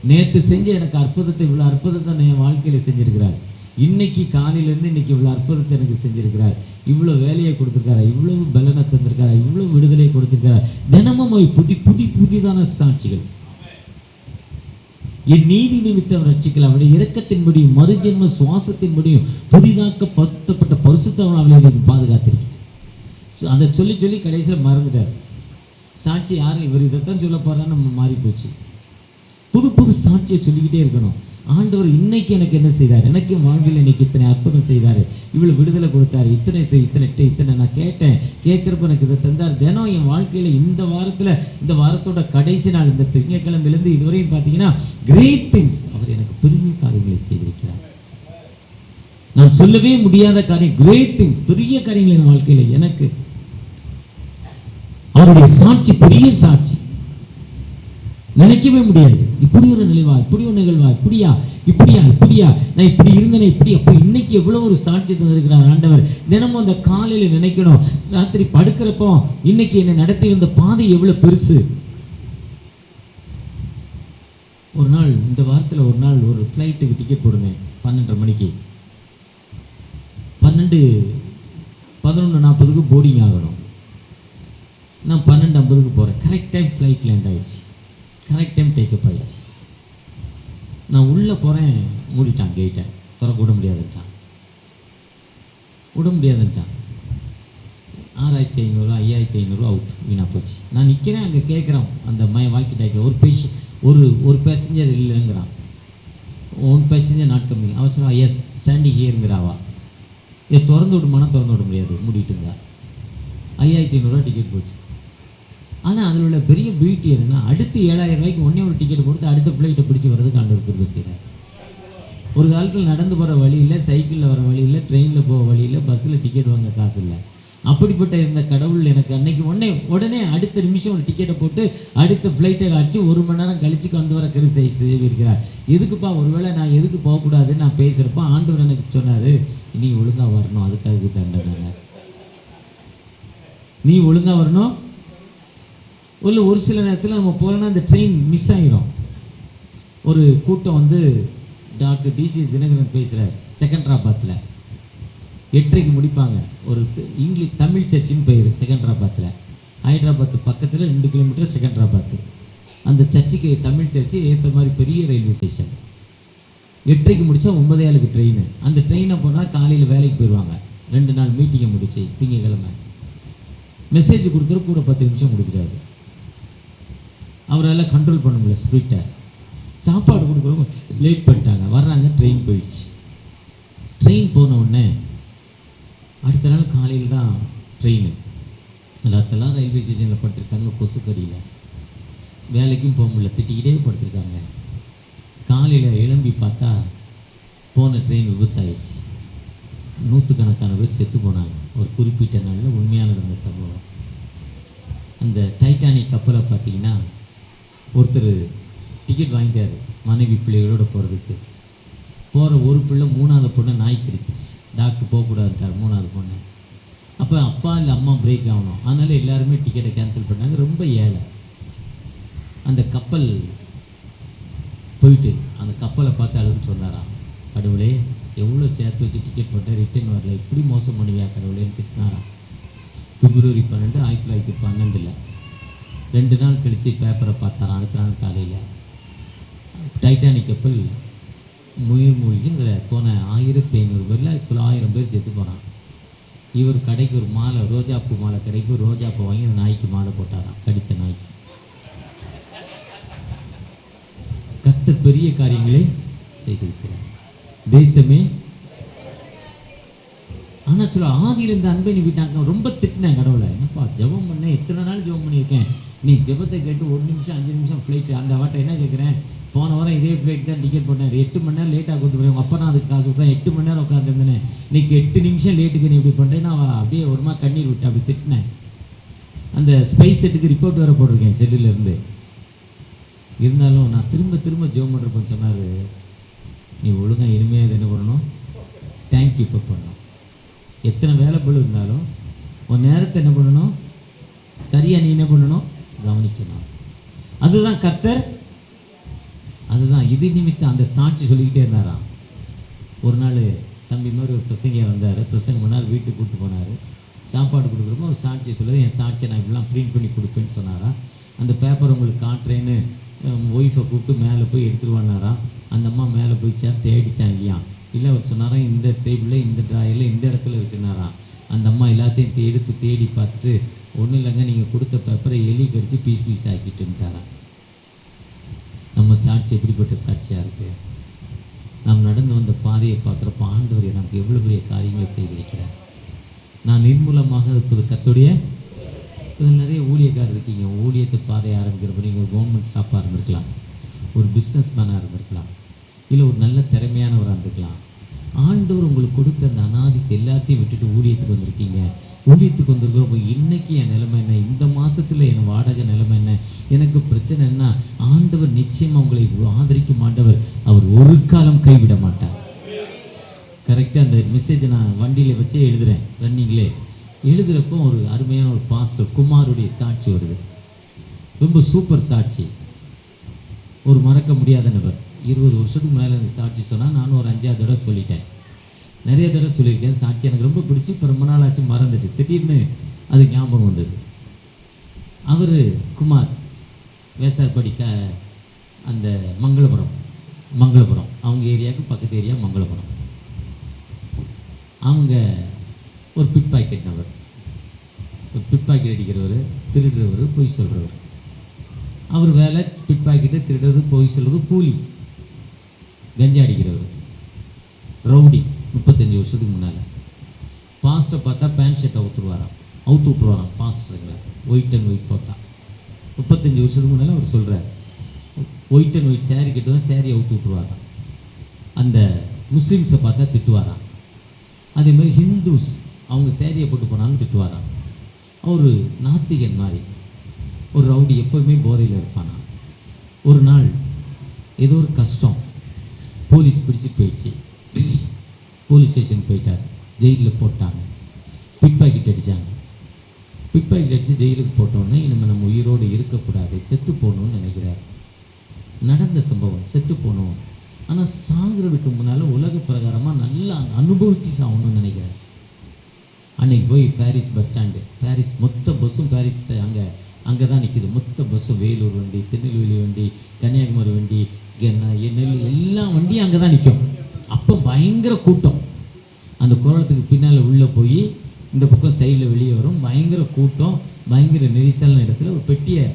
நேற்று செஞ்ச எனக்கு அற்புதத்தை, இவ்வளோ அற்புதத்தை என் வாழ்க்கையில் செஞ்சிருக்கிறார். இன்னைக்கு காலையிலேருந்து இன்னைக்கு இவ்வளோ அற்புதத்தை எனக்கு செஞ்சிருக்கிறார். இவ்வளோ வேலையை கொடுத்துருக்காரு, இவ்வளவு பலனை தந்திருக்காரு, இவ்வளோ விடுதலை கொடுத்துருக்காரு. தினமும் புதிதான சாட்சிகள். என் நீதி நிமித்தம் ரட்சிக்கல, அவருடைய இரக்கத்தின்படியும் மறுஜென்ம சுவாசத்தின்படியும் புதிதாக்க பரிசுத்தப்பட்ட பரிசுத்தவன் அவளை பாதுகாத்திருக்கேன். அதை சொல்லி சொல்லி கடைசியில் மறந்துட்டார். சாட்சி யாரும் இவர் இதைத்தான் சொல்ல போறான்னு நம்ம மாறி போச்சு. புது சாட்சியை சொல்லிக்கிட்டே இருக்கணும். ஆண்டவர் இன்னைக்கு எனக்கு என்ன செய்தார், எனக்கு வாழ்வில் இன்னைக்கு இத்தனை அற்புதம் செய்தார், இவ்வளவு விடுதலை கொடுத்தாரு, இத்தனை நான் கேட்குறப்ப எனக்கு இதை தந்தார். தினம் என் வாழ்க்கையில் இந்த வாரத்தோட கடைசி நாள், இந்த திங்கட்கிழமையிலேருந்து இதுவரையும் பார்த்தீங்கன்னா கிரேட் திங்ஸ் அவர் எனக்கு பெரிய காரியங்களை செய்திருக்கிறார். நான் சொல்லவே முடியாத காரியம், கிரேட் திங்ஸ், பெரிய காரியங்கள் என் வாழ்க்கையில் எனக்கு. அவருடைய சாட்சி பெரிய சாட்சி, நினைக்கவே முடியாது. இப்படி ஒரு நிலைவா, இப்படி ஒரு நிகழ்வா, இப்படியா நான் இப்படி இருந்தேன், இப்படி அப்போ இன்னைக்கு எவ்வளோ ஒரு சாட்சி தந்திருக்கிறார் ஆண்டவர். தினமும் அந்த காலையில் நினைக்கணும். ராத்திரி படுக்கிறப்போ இன்னைக்கு என்னை நடத்தி வந்த பாதை எவ்வளோ பெருசு. ஒரு நாள் இந்த வாரத்தில் ஒரு நாள் ஒரு ஃப்ளைட்டுக்கு டிக்கெட் போடுங்க 12:30 மணிக்கு. 11:40 போர்டிங் ஆகணும். நான் 12:50 போகிறேன். கரெக்ட் டைம் ஃப்ளைட் லேண்ட் ஆகிடுச்சு. கரெக்ட் டைம் டேக்கப் ஆகிடுச்சு. நான் உள்ளே போகிறேன், மூடிட்டான் கேட்டை. திறக்க விட முடியாதுன்ட்டான். 6,500 5,500 அவுட், வீணாக போச்சு. நான் நிற்கிறேன் அங்கே, கேட்குறேன் அந்த வாக்கி டாக்கில் ஒரு பேசஞ்சர் இல்லைங்கிறான். 1 passenger not coming. அவன் சொல்லுவா எஸ் ஸ்டாண்டிங் ஹியருங்கிறாவா. இதை திறந்து விட முடியாது, மூடிட்டுங்க. 5,500 டிக்கெட் போச்சு. ஆனால் அதில் உள்ள பெரிய பியூட்டி என்னன்னா, அடுத்து 7,000 ரூபாய்க்கு ஒன்றே ஒரு டிக்கெட் கொடுத்து அடுத்த ஃப்ளைட்டை பிடிச்சி வர்றதுக்கு ஆண்டவர் கிருபை செய்கிறார். ஒரு காலத்தில் நடந்து போகிற வழி இல்லை, சைக்கிளில் வர வழி இல்லை, ட்ரெயினில் போக வழி இல்லை, பஸ்ஸில் டிக்கெட் வாங்க காசு இல்லை. அப்படிப்பட்ட இருந்த கடவுள் எனக்கு அன்னைக்கு உடனே அடுத்த நிமிஷம் ஒரு டிக்கெட்டை போட்டு அடுத்த ஃப்ளைட்டை காட்சி 1 மணி நேரம் கழிச்சு வந்து வர கிருபை செய்திருக்கிறார். எதுக்குப்பா, ஒருவேளை நான் எதுக்கு போகக்கூடாதுன்னு நான் பேசுகிறப்ப ஆண்டவர் எனக்கு சொன்னார், நீ ஒழுங்காக வரணும், அதுக்காக தண்டனை, நீ ஒழுங்காக வரணும். ஒரு சில நேரத்தில் நம்ம போகிறோன்னா அந்த ட்ரெயின் மிஸ் ஆகிரும். ஒரு கூட்டம் வந்து டாக்டர் டிசிஎஸ் தினகரன் பேசுகிறார் செகண்ட்ராபாத்தில். 8:30 முடிப்பாங்க. ஒரு தமிழ் சர்ச்சின்னு பேர் செகண்ட்ராபாத்தில். ஹைதராபாத் பக்கத்தில் 2 கிலோமீட்டர் செகண்ட்ராபாத். அந்த சர்ச்சுக்கு தமிழ் சர்ச்சு ஏற்ற மாதிரி பெரிய ரயில்வே ஸ்டேஷன். 8:30 முடித்தா 9:00 ட்ரெயின். அந்த ட்ரெயினை போனால் காலையில் வேலைக்கு போயிடுவாங்க. 2 நாள் மீட்டிங்கை முடிச்சு திங்கக்கிழமை மெசேஜ் கொடுத்துட்டு கூட 10 நிமிஷம் கொடுத்துட்டாரு. அவரால் கண்ட்ரோல் பண்ண முடியல ஸ்பிரிட்டை. சாப்பாடு கொடுக்குறவங்க லேட் பண்ணிட்டாங்க, வர்றாங்க, ட்ரெயின் போயிடுச்சு. ட்ரெயின் போன உடனே அடுத்த நாள் காலையில் தான் ட்ரெயின். எல்லாத்தெல்லாம் ரயில்வே ஸ்டேஷனில் படுத்திருக்காங்க கொசுக்கடியில். வேலைக்கும் போக முடியல, திட்டிக்கிட்டே படுத்திருக்காங்க. காலையில் எழும்பி பார்த்தா போன ட்ரெயின் விபத்தாயிடுச்சு. 100கணக்கான பேர் செத்து போனாங்க. ஒரு குறிப்பிட்ட நாளில் உண்மையாக நடந்த சம்பவம். அந்த டைட்டானிக் கப்பலை பார்த்தீங்கன்னா ஒருத்தர் டிக்கெட் வாங்கிட்டார் மனைவி பிள்ளைகளோடு போகிறதுக்கு. போகிற ஒரு பிள்ளை 3ஆவது பொண்ணை நாய் கடிச்சிச்சு. டாக்டர் போகக்கூடாதுட்டார் 3ஆவது பொண்ணு. அப்போ அப்பா இல்லை அம்மா பிரேக் ஆகணும், அதனால் எல்லாருமே டிக்கெட்டை கேன்சல் பண்ணாங்க. ரொம்ப ஏழை. அந்த கப்பல் போயிட்டு அந்த கப்பலை பார்த்து அழுதுட்டு வந்தாராம், கடவுளே எவ்வளோ சேர்த்து வச்சு டிக்கெட் போட்டால் ரிட்டர்ன் வரல, இப்படி மோசம் பண்ணுவியா கடவுளேன்னு திட்டினாராம். பிப்ரவரி 12, 1912. 2 நாள் கழித்து பேப்பரை பார்த்தாராம். அடுத்த நாள் காலையில் டைட்டானிக் கப்பல் மூழ்கி அதில் போன 1,500 பேரில் 900 பேர் செத்து போகிறான். இவர் கடைக்கு ஒரு மாலை, ரோஜாப்பூ மாலை கடைக்கு ஒரு ரோஜாப்பூ வாங்கி அந்த நாய்க்கு மாலை போட்டாராம், கடித்த நாய்க்கு. கர்த்தர் பெரிய காரியங்களை செய்திருக்கிறார். தேசமே ஆனால் சொல்ல ஆதியில் இந்த அன்பை நீ விட்டாங்க. ரொம்ப திட்டினேன் கடவுளை, என்னப்பா ஜெபம் பண்ணேன், எத்தனை நாள் ஜெபம் பண்ணியிருக்கேன், நீ ஜெபத்தை கேட்டு 1 நிமிஷம் 5 நிமிஷம் ஃப்ளைட்டு அந்த வாட்டை என்ன கேட்குறேன், போன வாரம் இதே ஃப்ளைட் தான் டிக்கெட் போட்டேன், 8 மணி நேரம் லேட்டாக கூட்டு போகிறேன், உங்கள் அப்பா நான் அதுக்கு காசு கொடுத்தேன், 8 மணி நேரம் உட்காந்துருந்தேன், இன்னைக்கு 8 நிமிஷம் லேட்டுக்கு நீ இப்படி பண்ணுறேன்னா அவள் அப்படியே ஒருமா கண்ணீர் விட்டு அப்படி திட்டினேன். அந்த ஸ்பைஸ் செட்டுக்கு ரிப்போர்ட் வேறு போட்டிருக்கேன் செல்லுலேருந்து. இருந்தாலும் நான் திரும்ப திரும்ப ஜெபம் பண்ணுறப்பன்னு சொன்னார், நீ ஒழுங்காக இனிமையாக இது என்ன பண்ணணும், தேங்க்யூ இப்போ பண்ணணும். எத்தனை வேலைப்பள் இருந்தாலும் உன் நேரத்தை என்ன பண்ணணும், சரியாக நீ என்ன பண்ணணும், கவனிக்கணும். அதுதான் கர்த்தர், அதுதான் இது நிமித்தம் அந்த சாட்சி சொல்லிக்கிட்டே இருந்தாராம். ஒரு நாள் தம்பி மாதிரி ஒரு பிரசங்க வந்தார், பிரசங்கம் பண்ணார், வீட்டுக்கு கூப்பிட்டு போனார். சாப்பாடு கொடுக்குறப்போ ஒரு சாட்சி சொல்லுது, என் சாட்சியை நான் இப்படிலாம் ப்ரிண்ட் பண்ணி கொடுப்பேன்னு சொன்னாராம். அந்த பேப்பர் உங்களுக்கு காட்டுறேன்னு ஒய்ஃபை கூப்பிட்டு மேலே போய் எடுத்துருவானாராம். அந்த அம்மா மேலே போயிச்சா தேடிச்சாங்கயாம். இல்லை அவர் சொன்னாராம், இந்த டேபிளில் இந்த ட்ராயரில் இந்த இடத்துல இருக்குனாராம். அந்த அம்மா எல்லாத்தையும் எடுத்து தேடி பார்த்துட்டு, ஒன்றும் இல்லைங்க நீங்கள் கொடுத்த பேப்பரை எலி கடிச்சு பீஸ் பீஸ் ஆக்கிட்டுன்ட்டாராம். நம்ம சாட்சி எப்படிப்பட்ட சாட்சியாக இருக்குது. நாம் நடந்து வந்த பாதையை பார்க்குறப்ப ஆண்டவர் நமக்கு எவ்வளோ பெரிய காரியங்களை செய்திருக்கிறார். நான் நிர்மூலமாக இருப்பது கர்த்தருடைய. இதில் நிறைய ஊழியக்காரர் இருக்கீங்க, ஊழியத்தை பாதையை ஆரம்பிக்கிறப்ப நீங்கள் ஒரு கவர்மெண்ட் ஸ்டாஃபாக இருந்திருக்கலாம், ஒரு பிஸ்னஸ் மேனாக இருந்திருக்கலாம், இல்லை ஒரு நல்ல திறமையானவராக இருந்திருக்கலாம். ஆண்டவர் உங்களுக்கு கொடுத்த அந்த அனாதிஸ் எல்லாத்தையும் விட்டுட்டு ஊழியத்துக்கு வந்திருக்கீங்க. ஊழியத்துக்கு வந்திருக்கிறப்போ இன்னைக்கு என் நிலைமை என்ன, இந்த மாதத்தில் என் வாடகை நிலைமை என்ன, எனக்கு பிரச்சனை என்ன, ஆண்டவர் நிச்சயமாக உங்களை ஆதரிக்கும் ஆண்டவர். அவர் ஒரு காலம் கைவிட மாட்டார். கரெக்டாக அந்த மெசேஜை நான் வண்டியில் வச்சே எழுதுகிறேன், ரன்னிங்லே எழுதுகிறப்போ ஒரு அருமையான ஒரு பாஸ்டர் குமாருடைய சாட்சி வருது. ரொம்ப சூப்பர் சாட்சி, ஒரு மறக்க முடியாத நபர். 20 வருஷத்துக்கு முன்னால் எனக்கு சாட்சி சொன்னால் நானும் ஒரு 5ஆவது தடவை சொல்லிட்டேன், நிறைய தடவை சொல்லியிருக்கேன். சாட்சி எனக்கு ரொம்ப பிடிச்சி இப்போ ரொம்ப நாள் ஆச்சு மறந்துட்டு, திடீர்னு அது ஞாபகம் வந்தது. அவர் குமார் வேசார்படி அந்த மங்களபுரம் அவங்க ஏரியாவுக்கு பக்கத்து ஏரியா மங்களபுரம். அவங்க ஒரு பிட் பாக்கெட் நபர், ஒரு பிட் பாக்கெட் அடிக்கிறவர், திருடுறவர், பொய் சொல்கிறவர். அவர் வேலை பிட் பாக்கெட்டு, திருடுறது, பொய் சொல்கிறது, கூலி. கஞ்சா அடிக்கிறவர், ரவுடி. 35 வருஷத்துக்கு முன்னால் பாஸ்டரை பார்த்தா பேண்ட் ஷர்ட்டை அவுத்து விட்ருவாராம் பாஸ்டருங்களை, ஒயிட் அண்ட் ஒயிட் போட்டா. 35 வருஷத்துக்கு முன்னால் அவர் சொல்கிறார், ஒயிட் அண்ட் ஒயிட் சேரீ கட்டுவான், சேரீ அவுத்து விட்ருவாராம். அந்த முஸ்லீம்ஸை பார்த்தா திட்டுவாராம். அதே மாதிரி ஹிந்துஸ் அவங்க சேரியை போட்டு போனாலும் திட்டுவாராம். அவர் நாத்திகன் மாதிரி ஒரு ரவுடி, எப்போவுமே போதையில் இருப்பானா. ஒரு நாள் ஏதோ ஒரு கஷ்டம், போலீஸ் பிடிச்சிட்டு போயிடுச்சு. போலீஸ் ஸ்டேஷன் போயிட்டார், ஜெயிலில் போட்டாங்க. பிட் பாக்கெட் அடித்தாங்க. பிட் பாக்கெட் அடித்து ஜெயிலுக்கு போட்டோன்னே இனிமேல் நம்ம உயிரோடு இருக்கக்கூடாது, செத்து போகணும்னு நினைக்கிறார். நடந்த சம்பவம், செத்து போகணும். ஆனால் சாகிறதுக்கு முன்னால் உலக பிரகாரமாக நல்லா அனுபவித்து சாகணும்னு நினைக்கிறார். அன்றைக்கி போய் பாரிஸ் பஸ் ஸ்டாண்டு, பாரிஸ் மொத்த பஸ்ஸும் பாரிஸ் அங்கே தான் நிற்கிது. மொத்த பஸ்ஸும் வேலூர் வண்டி, திருநெல்வேலி வண்டி, கன்னியாகுமரி வண்டி, நெல் எல்லா வண்டியும் அங்கே தான் நிற்கும். அப்போ பயங்கர கூட்டம். அந்த கோலத்துக்கு பின்னால் உள்ளே போய் இந்த பக்கம் சைடில் வெளியே வரும், பயங்கர கூட்டம், பயங்கர நெரிசலான இடத்துல ஒரு பெட்டியை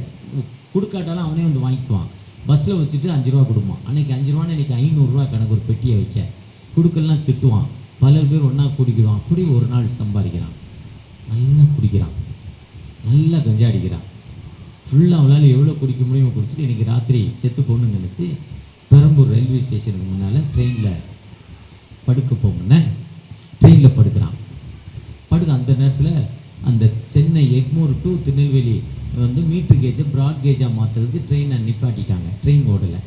கொடுக்காட்டாலும் அவனே வந்து வாங்கிக்குவான். பஸ்ஸில் வச்சுட்டு 5 ரூபா கொடுப்பான். அன்றைக்கி 5 ரூபான்னு இன்றைக்கி 500 ரூபா கணக்கு ஒரு பெட்டியை வைக்க. கொடுக்கலாம் திட்டுவான், பல பேர் ஒன்றா குடிக்கிறான். அப்படி ஒரு நாள் சம்பாதிக்கிறான், நல்லா குடிக்கிறான், நல்லா கஞ்சா அடிக்கிறான். ஃபுல்லாக அவளால் எவ்வளோ குடிக்க முடியுமோ குடிச்சிட்டு இன்றைக்கி ராத்திரி செத்து போகணுன்னு நினச்சி பெரம்பூர் ரயில்வே ஸ்டேஷனுக்கு முன்னால் ட்ரெயினில் படுக்க போகணுன்னு ட்ரெயினில் படுக்கிறான். அந்த நேரத்தில் அந்த சென்னை எக்மோர் டு திருநெல்வேலி வந்து மீட்டர் கேஜை ப்ராட் கேஜாக மாற்றுறதுக்கு ட்ரெயினை நிப்பாட்டிட்டாங்க. ட்ரெயின் ஓடலை,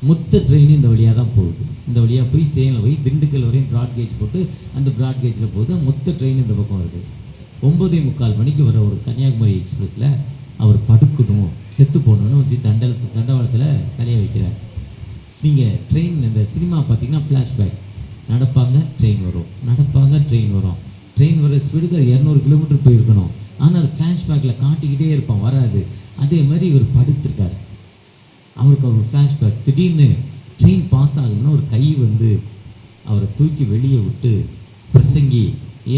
மொத்த ட்ரெயின் இந்த வழியாக தான் போகுது. இந்த வழியாக போய் சேலம் போய் திண்டுக்கல் வரையும் ப்ராட் கேஜ் போட்டு அந்த ப்ராட் கேஜில் போகுது. மொத்த ட்ரெயின் இந்த பக்கம் வருது. 9:45 மணிக்கு வர ஒரு கன்னியாகுமரி எக்ஸ்பிரஸில் அவர் படுக்கணும், செத்து போகணுன்னு வச்சு தண்டவாளத்தில் தலையை வைக்கிறார். நீங்கள் ட்ரெயின் இந்த சினிமா பார்த்தீங்கன்னா ஃப்ளாஷ்பேக், நடப்பாங்க ட்ரெயின் வரும், நடப்பாங்க ட்ரெயின் வரும். ட்ரெயின் வர ஸ்பீடுக்கு 200 கிலோமீட்டர் போயிருக்கணும். ஆனால் அது ஃப்ளாஷ்பேக்கில் காட்டிக்கிட்டே இருப்பான், வராது. அதே மாதிரி இவர் படுத்திருக்கார். அவருக்கு ஒரு ஃப்ளாஷ்பேக். திடீர்னு ட்ரெயின் பாஸ் ஆகுதுன்னா ஒரு கை வந்து அவரை தூக்கி வெளியே விட்டு பிரசங்கி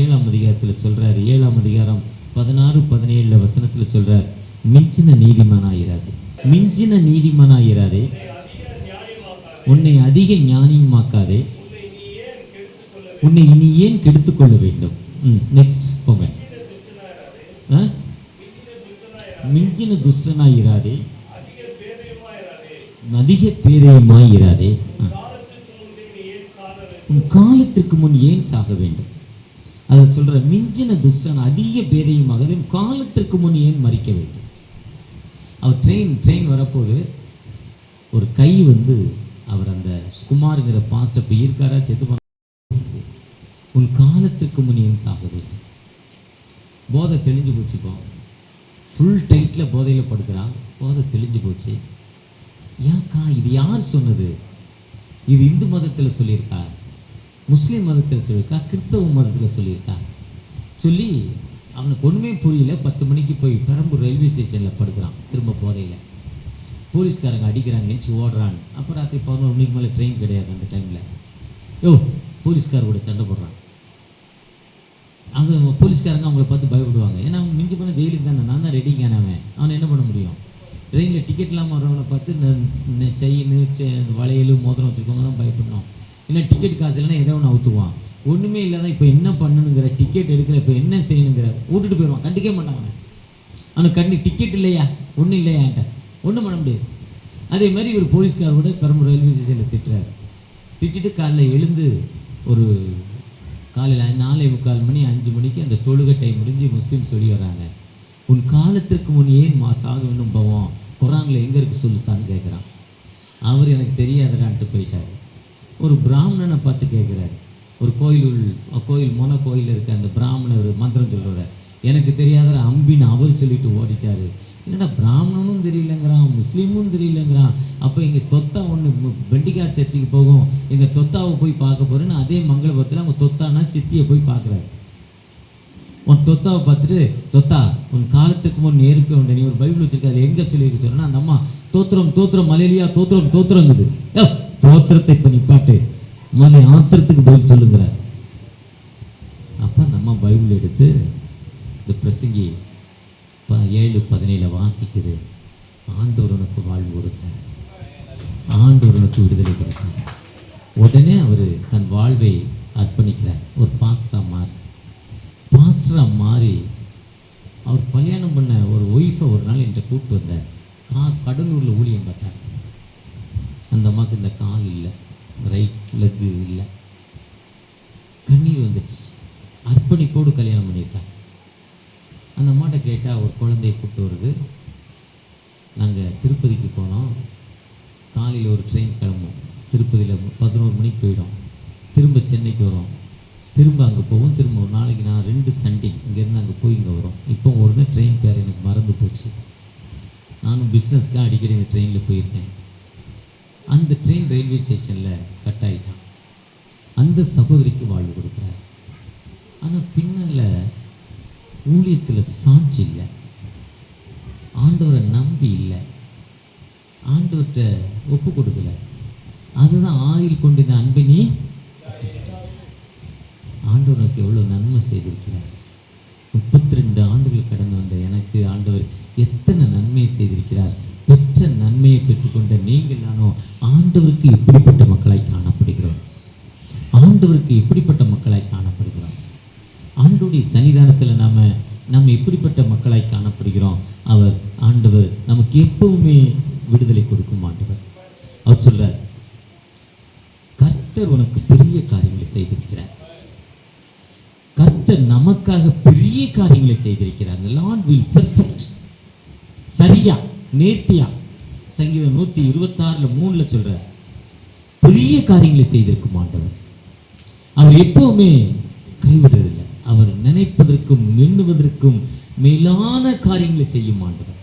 7ஆம் அதிகாரத்தில் சொல்கிறார். 7ஆம் அதிகாரம் 16-17 வசனத்தில் சொல்கிறார், மிஞ்சின நீதிமானாயிராதே, உன்னை அதிக ஞானியமாக்காதே, உன்னை இனி ஏன் கெடுத்துக்கொள்ள வேண்டும். நெக்ஸ்ட் போங்க. மிஞ்சின துஷ்டனாயிராதே, அதிக பேதையுமாயிராதே. உன் காலத்திற்கு முன் ஏன் சாக வேண்டும்? அதை சொல்ற, மிஞ்சின துஷ்டன் அதிக பேதையுமாக காலத்திற்கு முன் ஏன் மறிக்க வேண்டும்? அவர் ட்ரெயின் வரப்போது ஒரு கை அவர் அந்த குமாருங்கிற பாஸ்டர் இப்போ இருக்காரா செத்து போன, உன் காலத்திற்கு முன் ஏன் சாக வேண்டும்? போதை தெளிஞ்சு போச்சுப்போ, ஃபுல் டைட்டில் போதையில் படுக்கிறான், போதை தெளிஞ்சு போச்சு. ஏன்க்கா இது யார் சொன்னது? இது இந்து மதத்தில் சொல்லியிருக்கா, முஸ்லீம் மதத்தில் சொல்லியிருக்கா, கிறிஸ்தவ மதத்தில் சொல்லியிருக்கா? சொல்லி அவனுக்கு ஒன்றுமே புரியல. 10 மணிக்கு போய் பெரம்பூர் ரயில்வே ஸ்டேஷனில் படுக்கிறான் திரும்ப போதையில். போலீஸ்காரங்க அடிக்கிறாங்கன்னு ஓடுறான். அப்புறம் ராத்திரி 11 மணிக்கு மேலே ட்ரெயின் கிடையாது அந்த டைமில். போலீஸ்காரோட சண்டை போடுறான். அது போலீஸ்காரங்க அவங்கள பார்த்து பயப்படுவாங்க. ஏன்னா அவங்க மிஞ்சி பண்ண ஜெயிலுக்கு தானே, நான் தான் ரெடிங்கான அவனை என்ன பண்ண முடியும்? ட்ரெயினில் டிக்கெட் இல்லாமல் வரவனை பார்த்து செயின் வளையல் மோதிரம் வச்சுருக்கவங்க தான் பயப்படணும். இல்லை டிக்கெட் காசு இல்லைன்னா ஏதோ ஒன்று அவுத்துவான். ஒன்றுமே இல்லாதான் இப்போ என்ன பண்ணணுங்கிற, டிக்கெட் எடுக்கல இப்போ என்ன செய்யணுங்கிற விட்டுட்டு போயிடுவான். கண்டிக்க மாட்டாங்க. அவனுக்கு டிக்கெட் இல்லையா, ஒன்றும் இல்லையான்ட்ட ஒன்றும் பண்ண முடியாது. அதே மாதிரி ஒரு போலீஸ்காரோட பெரம்பூர் ரயில்வே ஸ்டேஷனில் திட்டுறாரு. திட்டிட்டு காலையில் எழுந்து ஒரு காலையில் 4:45 மணி 5 மணிக்கு அந்த தொழுகை டைம் முடிஞ்சு முஸ்லீம் சொல்லி வர்றாங்க. உன் காலத்திற்கு முன் ஏன் சாக வேண்டும் போவோம், குரானில் எங்கே இருக்கு சொல்லுத்தான்னு கேட்குறான். அவர் எனக்கு தெரியாதடான்ட்டு போயிட்டார். ஒரு பிராமணனை பார்த்து கேட்குறாரு. ஒரு கோயில் மொன கோயில் இருக்க அந்த பிராமணர் மந்திரம் சொல்கிறார். எனக்கு தெரியாத அம்பின்னு அவர் சொல்லிட்டு ஓடிட்டார். என்னடா பிராமணனும் தெரியலங்கிறான், முஸ்லீமும் தெரியலங்கிறான். அப்போ எங்கள் தொத்தா ஒன்று பெண்டிகா சர்ச்சுக்கு போகும், எங்கள் தொத்தாவை போய் பார்க்க போகிறேன்னு அதே மங்களபுரத்தில் அவங்க தொத்தானா சித்தியை போய் பார்க்குறாரு. உன் தொத்தாவை பார்த்துட்டு, தொத்தா உன் காலத்துக்கு முன் நேருக்கு உண்டு, நீ ஒரு பைபிள் வச்சுருக்காரு எங்கே சொல்லியிருக்கு சொன்னா, அந்த அம்மா தோத்திரம் தோத்திரம் மலையிலியா தோத்திரம் தோத்திரங்குது. தோத்திரத்தை இப்போ நிப்பாட்டு, மலை ஆத்திரத்துக்கு பதில் சொல்லுங்கிறார். அப்போ அந்த அம்மா பைபிள் எடுத்து இந்த பிரசங்கி 7:17 வாசிக்குது. ஆண்டவர் உனக்கு வாழ்வு கொடுத்தார், ஆண்டவர் உனக்கு விடுதலை கொடுத்தார். உடனே அவர் தன் வாழ்வை அர்ப்பணிக்கிறார். ஒரு பாஸ்டரா மாறி அவர் கல்யாணம் பண்ண ஒரு ஒய்ஃபை ஒரு நாள் என்கிட்ட கூப்பிட்டு வந்தார். கடலூரில் ஊழியம் பார்த்தார். அந்த அம்மாவுக்கு இந்த கால் இல்லை, ரைட் லெக்கு இல்லை, கண்ணீர் வந்துருச்சு. அர்ப்பணிப்போடு கல்யாணம் பண்ணியிருக்காங்க. அந்த அம்மாட்ட கேட்டால் ஒரு குழந்தைய கூப்பிட்டு வருது. நாங்கள் திருப்பதிக்கு போனோம், காலையில் ஒரு ட்ரெயின் கிளம்பும், திருப்பதியில் 11 மணிக்கு போயிடும், திரும்ப சென்னைக்கு வரும், திரும்ப அங்கே போவோம், திரும்ப ஒரு நாளைக்கு நான் 2 சண்டே இங்கேருந்து அங்கே போய் இங்கே வரும். இப்போ ஒரு ட்ரெயின் பேர் எனக்கு மறந்து போச்சு. நானும் பிஸ்னஸ்க்காக அடிக்கடி இந்த ட்ரெயினில் போயிருக்கேன். அந்த ட்ரெயின் ரயில்வே ஸ்டேஷனில் கட் ஆகிட்டான். அந்த சகோதரிக்கு வாழ்வு கொடுக்குறார். ஆனால் பின்னால் ஊழியத்தில் சாட்சி இல்லை, ஆண்டவரை நம்பி இல்லை, ஆண்டவர்கிட்ட ஒப்பு கொடுக்கல. அதுதான் ஆயில் கொண்டு இந்த அன்பை நீ ஆண்டவனுக்கு எவ்வளோ நன்மை செய்திருக்கிறார். 32 ஆண்டுகள் கடந்து வந்த எனக்கு ஆண்டவர் எத்தனை நன்மையை செய்திருக்கிறார். பெற்ற நன்மையை பெற்றுக்கொண்ட நீங்கள் நானும் ஆண்டவருக்கு எப்படிப்பட்ட மக்களாய் காணப்படுகிறோம், ஆண்டவருக்கு எப்படிப்பட்ட மக்களாய் காணப்படுகிறோம், ஆண்டவருடைய சன்னிதானத்தில் நம்ம எப்படிப்பட்ட மக்களாய் காணப்படுகிறோம். ஆண்டவர் நமக்கு எப்பவுமே விடுதலை கொடுக்கும் ஆண்டவர். அவர் சொல்றார், கர்த்தர் உனக்கு பெரிய காரியங்களை செய்திருக்கிறார், கர்த்தர் நமக்காக பெரிய காரியங்களை செய்திருக்கிறார். The Lord will perfect. சரியா நேர்த்தியா சங்கீதம் 126:3 சொல்றார், பெரிய காரியங்களை செய்திருக்கும் ஆண்டவர். அவர் எப்பவுமே கைவிடுறதில்லை. அவர் நினைப்பதற்கும் எண்ணுவதற்கும் மேலான காரியங்களை செய்யும் ஆண்டவர்.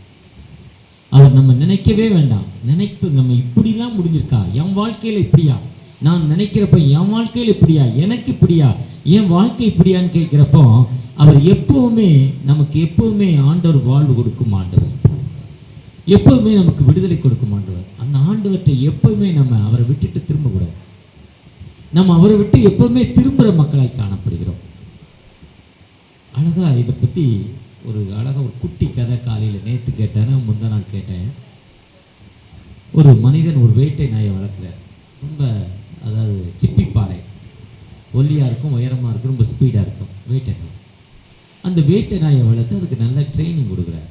அவர் நம்ம நினைக்கவே வேண்டாம். நம்ம இப்படிலாம் முடிஞ்சிருக்கா, என் வாழ்க்கையில இப்படியா, நான் நினைக்கிறப்ப என் வாழ்க்கையில் இப்படியா, எனக்கு இப்படியா, என் வாழ்க்கை இப்படியான்னு கேட்கிறப்போ அவர் நமக்கு எப்பவுமே ஆண்டவர் வாழ்வு கொடுக்கும் ஆண்டவர், எப்பவுமே நமக்கு விடுதலை கொடுக்கும் ஆண்டவர். அந்த ஆண்டவற்றை எப்பவுமே நம்ம அவரை விட்டுட்டு திரும்பக்கூடாது. நம்ம அவரை விட்டு எப்பவுமே திரும்புகிற மக்களாய் காணப்படுகிறோம். அழகா இதை பற்றி ஒரு குட்டி கதை காலையில் நேற்று கேட்டேன், முந்தா நாள் கேட்டேன். ஒரு மனிதன் ஒரு வேட்டை நாயை வளர்க்குறார். ரொம்ப சிப்பிப்பாறை, ஒல்லியாக இருக்கும், உயரமாக இருக்கும், ரொம்ப ஸ்பீடாக இருக்கும் வேட்டை நாய். அந்த வேட்டை நாயை வளர்த்து அதுக்கு நல்ல ட்ரைனிங் கொடுக்குறார்.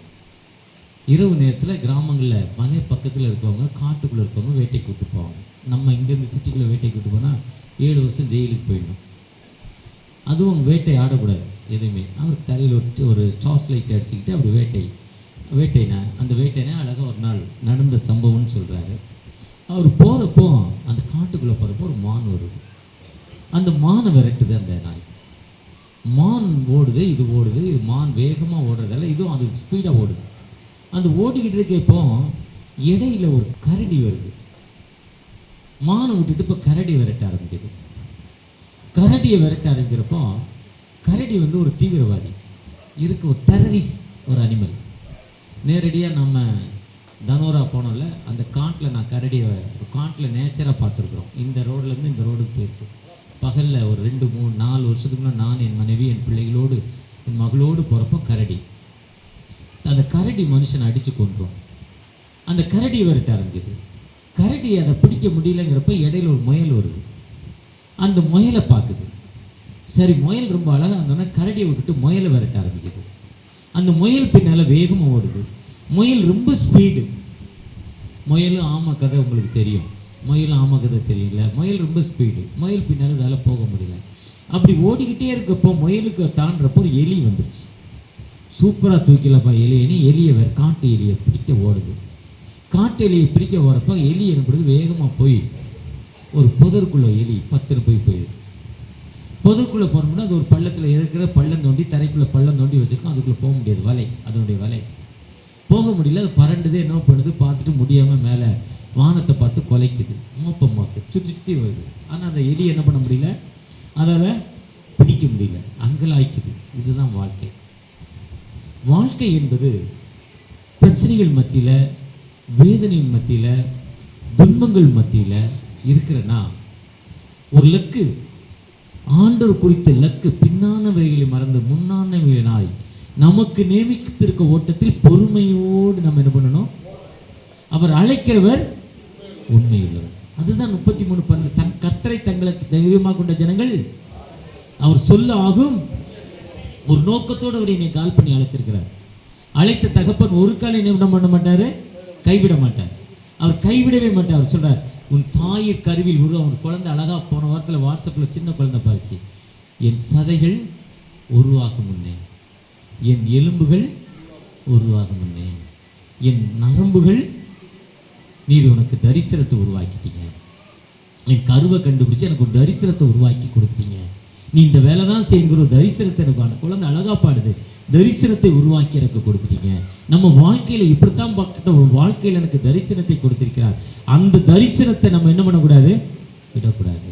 இரவு நேரத்தில் கிராமங்களில் மலை பக்கத்தில் இருக்கவங்க காட்டுக்குள்ளே இருக்கவங்க வேட்டை கூட்டு போவாங்க. நம்ம இங்கேருந்து சிட்டிக்குள்ளே வேட்டை கூட்டு போனால் 7 வருஷம் ஜெயிலுக்கு போயிடணும். அதுவும் வேட்டை ஆடக்கூடாது எதுவுமே. அவருக்கு தலையில் ஒரு டார்ச் லைட் அடிச்சுக்கிட்டு அப்படி வேட்டைனா அந்த வேட்டைனா அழகாக ஒரு நாள் நடந்த சம்பவம்னு சொல்கிறாரு. அவர் போகிறப்போ அந்த காட்டுக்குள்ளே போகிறப்போ ஒரு மான் வருது. அந்த மானை விரட்டுது அந்த நாய். மான் ஓடுது, இது ஓடுது, இது மான் வேகமாக ஓடுறதால இதுவும் அது ஸ்பீடாக ஓடுது. அந்த ஓடிக்கிட்டு இருக்கப்போ இடையில ஒரு கரடி வருது. மானை விட்டுட்டு இப்போ கரடி விரட்ட ஆரம்பிக்குது. கரடியை விரட்ட ஆரம்பிக்கிறப்போ கரடி ஒரு தீவிரவாதி இருக்கு, ஒரு டெரரிஸ்ட், ஒரு அனிமல். நேரடியாக நம்ம தனோரா போனோம்ல, அந்த காட்டில் நான் கரடியை காட்டில் நேச்சராக பார்த்துருக்குறோம். இந்த ரோட்லேருந்து இந்த ரோடுக்கு போயிருக்கு. பகலில் ஒரு 2, 3, 4 வருஷத்துக்கு முன்னாடி நான், என் மனைவி, என் பிள்ளைகளோடு, என் மகளோடு போகிறப்போ கரடி, அந்த கரடி மனுஷனை அடித்து கொன்றோம். அந்த கரடியை விரட்ட ஆரம்பிக்குது. கரடி அதை பிடிக்க முடியலங்கிறப்ப இடையில ஒரு முயல் வருது. அந்த முயலை பார்க்குது. சரி, முயல் ரொம்ப அழகாக இருந்தோன்னா கரடியை விட்டுட்டு முயலை விரட்ட ஆரம்பிக்குது. அந்த முயல் பின்னால் வேகமாக ஓடுது. முயல் ரொம்ப ஸ்பீடு. முயலும் ஆமை கதை உங்களுக்கு தெரியும். முயலும் ஆமை கதை தெரியல. முயல் ரொம்ப ஸ்பீடு. முயல் பின்னால் அதால் போக முடியல. அப்படி ஓடிக்கிட்டே இருக்கப்போ முயலுக்கு தாண்டுறப்போ ஒரு எலி வந்துருச்சு. சூப்பராக தூக்கிலப்பா எலியனி, எலியை காட்டு எலியை பிடிக்க ஓடுது. காட்டு எலியை பிடிக்க ஓடுறப்போ எலி எனப்படுது வேகமாக போய் ஒரு புதருக்குள்ளே எலி பத்துன்னு போயிடுது. புதருக்குள்ளே போனோம்னா அது ஒரு பள்ளத்தில் இருக்கிற பள்ளம் தோண்டி, தரைக்குள்ளே பள்ளம் தோண்டி வச்சுருக்கோம். அதுக்குள்ளே போக முடியாது, வலை, அதனுடைய வலை போக முடியல. அது பறண்டுது, என்ன பண்ணுது பார்த்துட்டு முடியாமல் மேலே வானத்தை பார்த்து கொலைக்குது, மோப்பமாக்குது, சுற்றி வருது. ஆனால் அந்த எலி என்ன பண்ண முடியல, அதால் பிடிக்க முடியல, அங்கலாய்க்குது. இதுதான் வாழ்க்கை. வாழ்க்கை என்பது பிரச்சனைகள் மத்தியில், வேதனையின் மத்தியில், துன்பங்கள் மத்தியில் இருக்கிறனா ஒரு லக்கு, ஆண்டவர் குறித்த லக்கு, பின்னானவைகளை மறந்து முன்னானவைகளாய் நமக்கு நியமித்திருக்க ஓட்டத்தில் பொறுமையோடு நம்ம என்ன பண்ணணும். அவர் அழைக்கிறவர் உண்மையுள்ளவர். அதுதான் 33:12. தன் கர்த்தரை தங்களுக்கு தைரியமாக கொண்ட ஜனங்கள் அவர் சொல்ல ஆகும். ஒரு நோக்கத்தோடு அவர் என்னை கால் பண்ணி அழைச்சிருக்கிறார். அழைத்த தகப்பன் ஒரு காலம் என்ன பண்ண மாட்டாரு, கைவிட மாட்டார். அவர் கைவிடவே மாட்டார். அவர் சொல்றார், உன் தாயிற் கருவில் உருவம். ஒரு குழந்தை அழகா போன வாரத்தில் வாட்ஸ்அப்பில் சின்ன குழந்தை பாருச்சு. என் சதைகள் உருவாகும் முன்னே, என் எலும்புகள் உருவாகும் முன்னே, என் நரம்புகள் நீர் உனக்கு தரிசனத்தை உருவாக்கிட்டீங்க. என் கருவை கண்டுபிடிச்சு எனக்கு ஒரு தரிசனத்தை உருவாக்கி கொடுத்துட்டீங்க. நீ இந்த வேலை தான் செய்யுங்கிற ஒரு தரிசனத்தை எனக்கு, அந்த குழந்தை அழகா பாடுது, தரிசனத்தை உருவாக்கி எனக்கு கொடுத்துட்டீங்க. நம்ம வாழ்க்கையில் இப்படித்தான் பார்க்கிட்ட ஒரு வாழ்க்கையில் எனக்கு தரிசனத்தை கொடுத்திருக்கிறார். அந்த தரிசனத்தை நம்ம என்ன பண்ணக்கூடாது, விடக்கூடாது.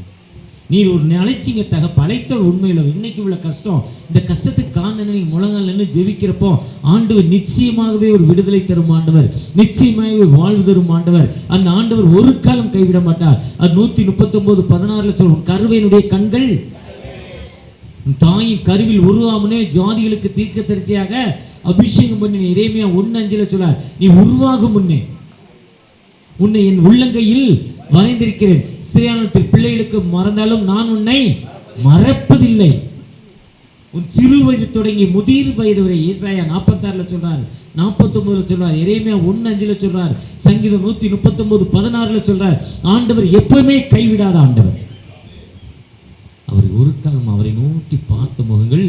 நீர் ஒரு அழைச்சிங்க அழைத்த உண்மையில் இன்னைக்கு உள்ள கஷ்டம், இந்த கஷ்டத்துக்கு காரணம் நீங்கள் முழங்கால் ஜெபிக்கிறப்போ ஆண்டவர் நிச்சயமாகவே ஒரு விடுதலை தரும் ஆண்டவர், நிச்சயமாகவே வாழ்வு தரும் ஆண்டவர். அந்த ஆண்டவர் ஒரு காலம் கைவிட மாட்டார். அது 139:16 சொல்லும், கருவையினுடைய கண்கள் தாயின் கருவில் உருவாமனே ஜாதிகளுக்கு தீர்க்கதரிசியாக அபிஷேகம் பண்ணி எரேமியா 1:5 சொல்லார், நீ உருவாகும் முன்னே உன்னை என் உள்ளங்கையில் வரைந்திருக்கிறேன். சிறியானத்தில் பிள்ளைகளுக்கு மறந்தாலும் நான் உன்னை மறப்பதில்லை. உன் சிறு வயது தொடங்கி முதிர் வயது வரை. ஏசாயா 46 சொல்றார், 49 சொல்றார், எரேமியா 1:5 சொல்றார், சங்கீதம் 139:16 சொல்றார். ஆண்டவர் எப்பவுமே கைவிடாத ஆண்டவர். அவர் ஒரு காலம் அவரை நோக்கி பார்த்த முகங்கள்